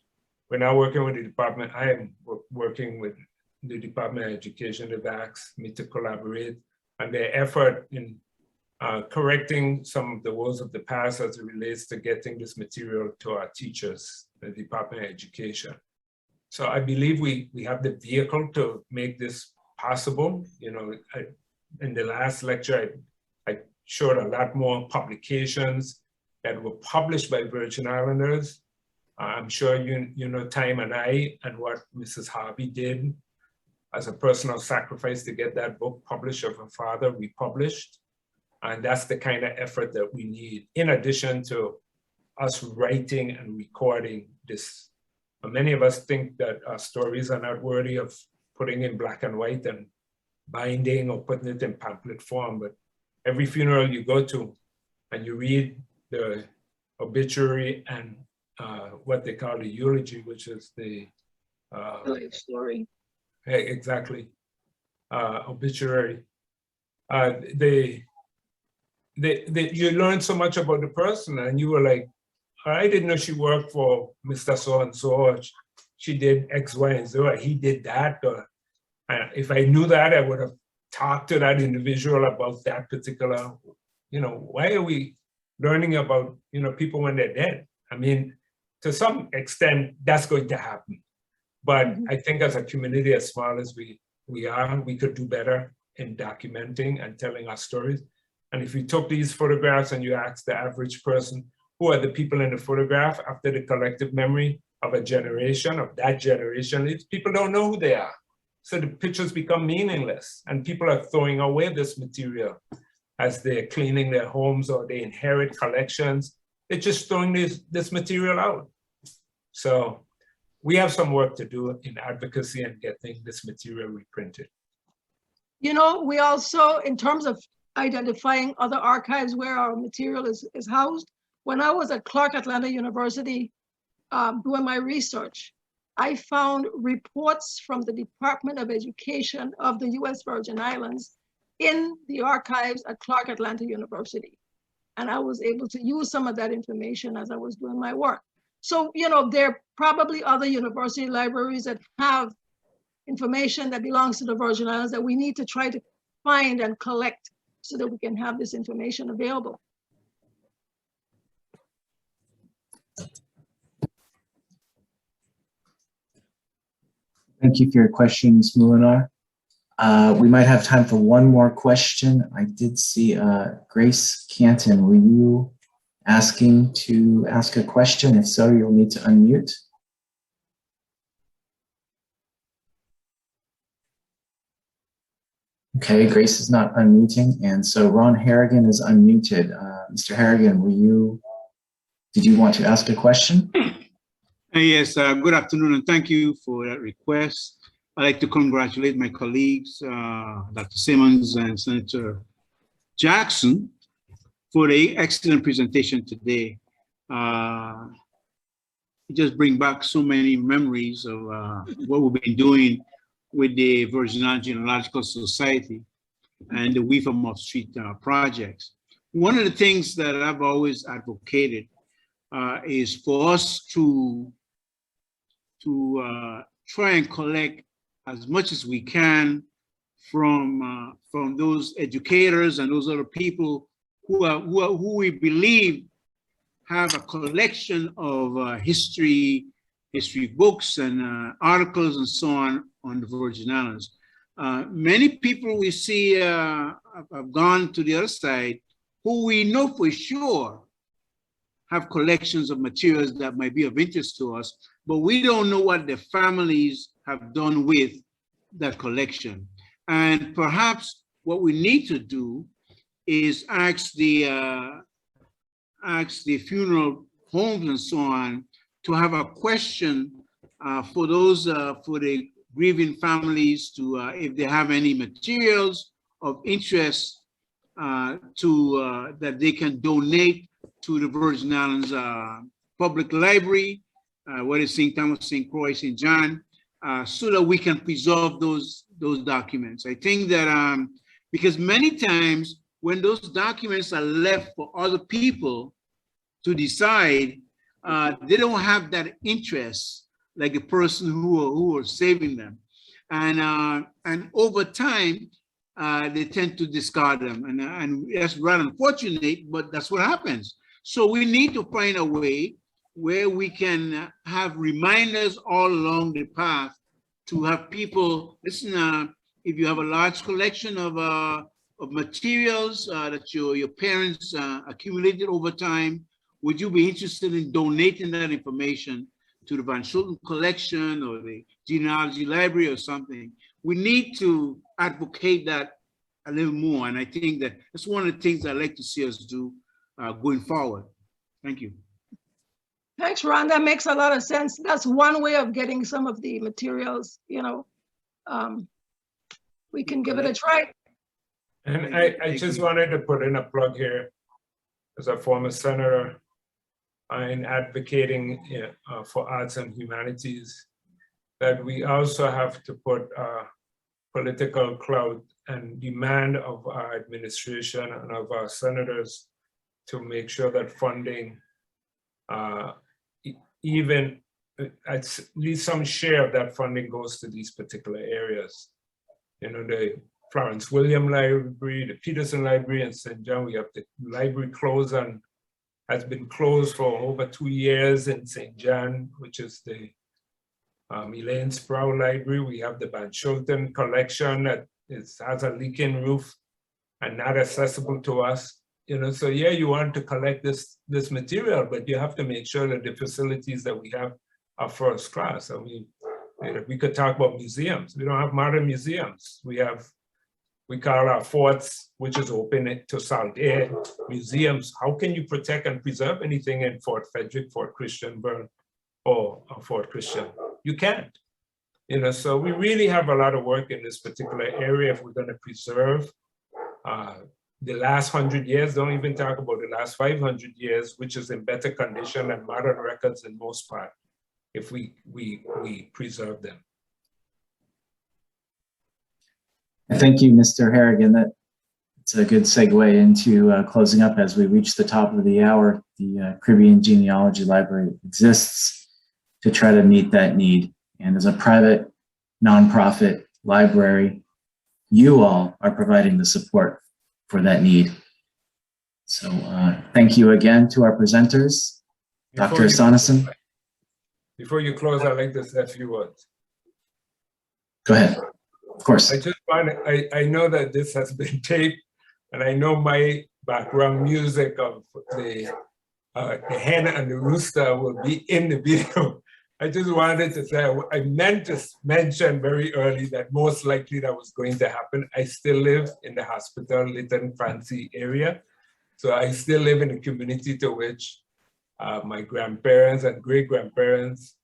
We're now working with the department. I am working with the Department of Education. They've asked me to collaborate, and their effort in correcting some of the woes of the past as it relates to getting this material to our teachers, the Department of Education. So I believe we have the vehicle to make this possible. In the last lecture, I showed a lot more publications that were published by Virgin Islanders. I'm sure you know Time and I and what Mrs. Harvey did as a personal sacrifice to get that book published of her father republished. And that's the kind of effort that we need, in addition to us writing and recording this. Many of us think that our stories are not worthy of putting in black and white and binding or putting it in pamphlet form, but every funeral you go to and you read the obituary and what they call the eulogy, which is the Life story. exactly obituary. You learn so much about the person, and you were like, I didn't know she worked for Mr. So and so, or she did X, Y, and Z, or he did that. Or if I knew that, I would have talked to that individual about that particular. Why are we learning about people when they're dead? I mean, to some extent, that's going to happen. But I think as a community, as small as we are, we could do better in documenting and telling our stories. And if you took these photographs and you asked the average person, who are the people in the photograph after the collective memory of a generation, of that generation, people don't know who they are. So the pictures become meaningless, and people are throwing away this material as they're cleaning their homes or they inherit collections. They're just throwing this material out. So we have some work to do in advocacy and getting this material reprinted. We also, in terms of identifying other archives where our material is housed, when I was at Clark Atlanta University doing my research, I found reports from the Department of Education of the US Virgin Islands in the archives at Clark Atlanta University. And I was able to use some of that information as I was doing my work. So, there are probably other university libraries that have information that belongs to the Virgin Islands that we need to try to find and collect so that we can have this information available. Thank you for your question, Ms. Molinar. We might have time for one more question. I did see Grace Canton. Were you asking to ask a question? If so, you'll need to unmute. Okay, Grace is not unmuting, and so Ron Harrigan is unmuted. Mr. Harrigan, did you want to ask a question? Yes, good afternoon, and thank you for that request. I'd like to congratulate my colleagues, Dr. Simmonds and Senator Jackson, for the excellent presentation today. It just brings back so many memories of what we've been doing with the Virgin Genealogical Society and the Weavermouth Street projects. One of the things that I've always advocated is for us to try and collect as much as we can from those educators and those other people who we believe have a collection of history books and articles and so on the Virgin Islands. Many people we see have gone to the other side who we know for sure have collections of materials that might be of interest to us, but we don't know what their families have done with that collection. And perhaps what we need to do is ask the funeral homes and so on to have a question for the grieving families to if they have any materials of interest that they can donate to the Virgin Islands Public Library, whether it's St. Thomas, St. Croix, St. John, so that we can preserve those documents. I think that because many times when those documents are left for other people to decide, they don't have that interest like the person who are saving them, and over time they tend to discard them, and that's rather unfortunate, but that's what happens. So we need to find a way where we can have reminders all along the path to have people listen. If you have a large collection of materials that your parents accumulated over time, would you be interested in donating that information to the Van Schulten collection or the genealogy library or something? We need to advocate that a little more, and I think that that's one of the things I'd like to see us do going forward. Thank you. Thanks, Ron. That makes a lot of sense. That's one way of getting some of the materials, we can give it a try. And I just wanted to put in a plug here as a former senator in advocating for arts and humanities, that we also have to put political clout and demand of our administration and of our senators to make sure that funding, even at least some share of that funding goes to these particular areas. The Florence William Library, the Peterson Library in St. John, we have the library closed and has been closed for over 2 years in St. John, which is the Elaine Sproul Library. We have the Van Schulten collection that has a leaking roof and not accessible to us. So yeah, you want to collect this material, but you have to make sure that the facilities that we have are first class. I mean, we could talk about museums. We don't have modern museums. We call our forts, which is open to salt air, museums. How can you protect and preserve anything in Fort Frederick, Fort Christiansburg, or Fort Christian? You can't. So we really have a lot of work in this particular area if we're going to preserve the last 100 years. Don't even talk about the last 500 years, which is in better condition than modern records in most part, if we preserve them. Thank you, Mr. Harrigan. That's a good segue into closing up as we reach the top of the hour. The Caribbean Genealogy Library exists to try to meet that need. And as a private nonprofit library, you all are providing the support for that need. So thank you again to our presenters. Dr. Esannason. Before you close, I'd like to say a few words. Go ahead. Of course. I know that this has been taped, and I know my background music of the hen and the rooster will be in the video. I just wanted to say, I meant to mention very early that most likely that was going to happen. I still live in the Hospital Lytton Fancy area. So I still live in a community to which my grandparents and great-grandparents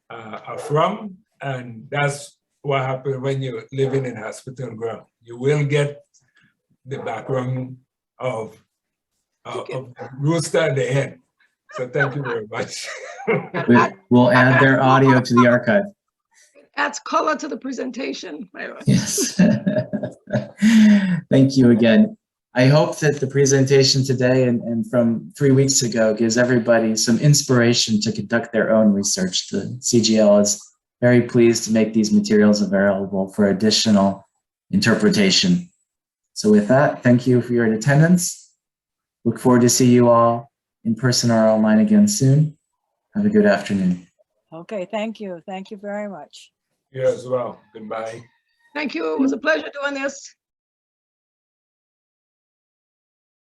are from. And that's what happens when you're living in hospital ground. You will get the background of the rooster and the hen. So thank you very much. We'll add their audio to the archive. Adds color to the presentation, Myron. Yes. Thank you again. I hope that the presentation today and from 3 weeks ago gives everybody some inspiration to conduct their own research. The CGL is very pleased to make these materials available for additional interpretation. So with that, thank you for your attendance. Look forward to see you all in person or online again soon. Have a good afternoon. Okay, thank you. Thank you very much. You as well. Goodbye. Thank you. It was a pleasure doing this.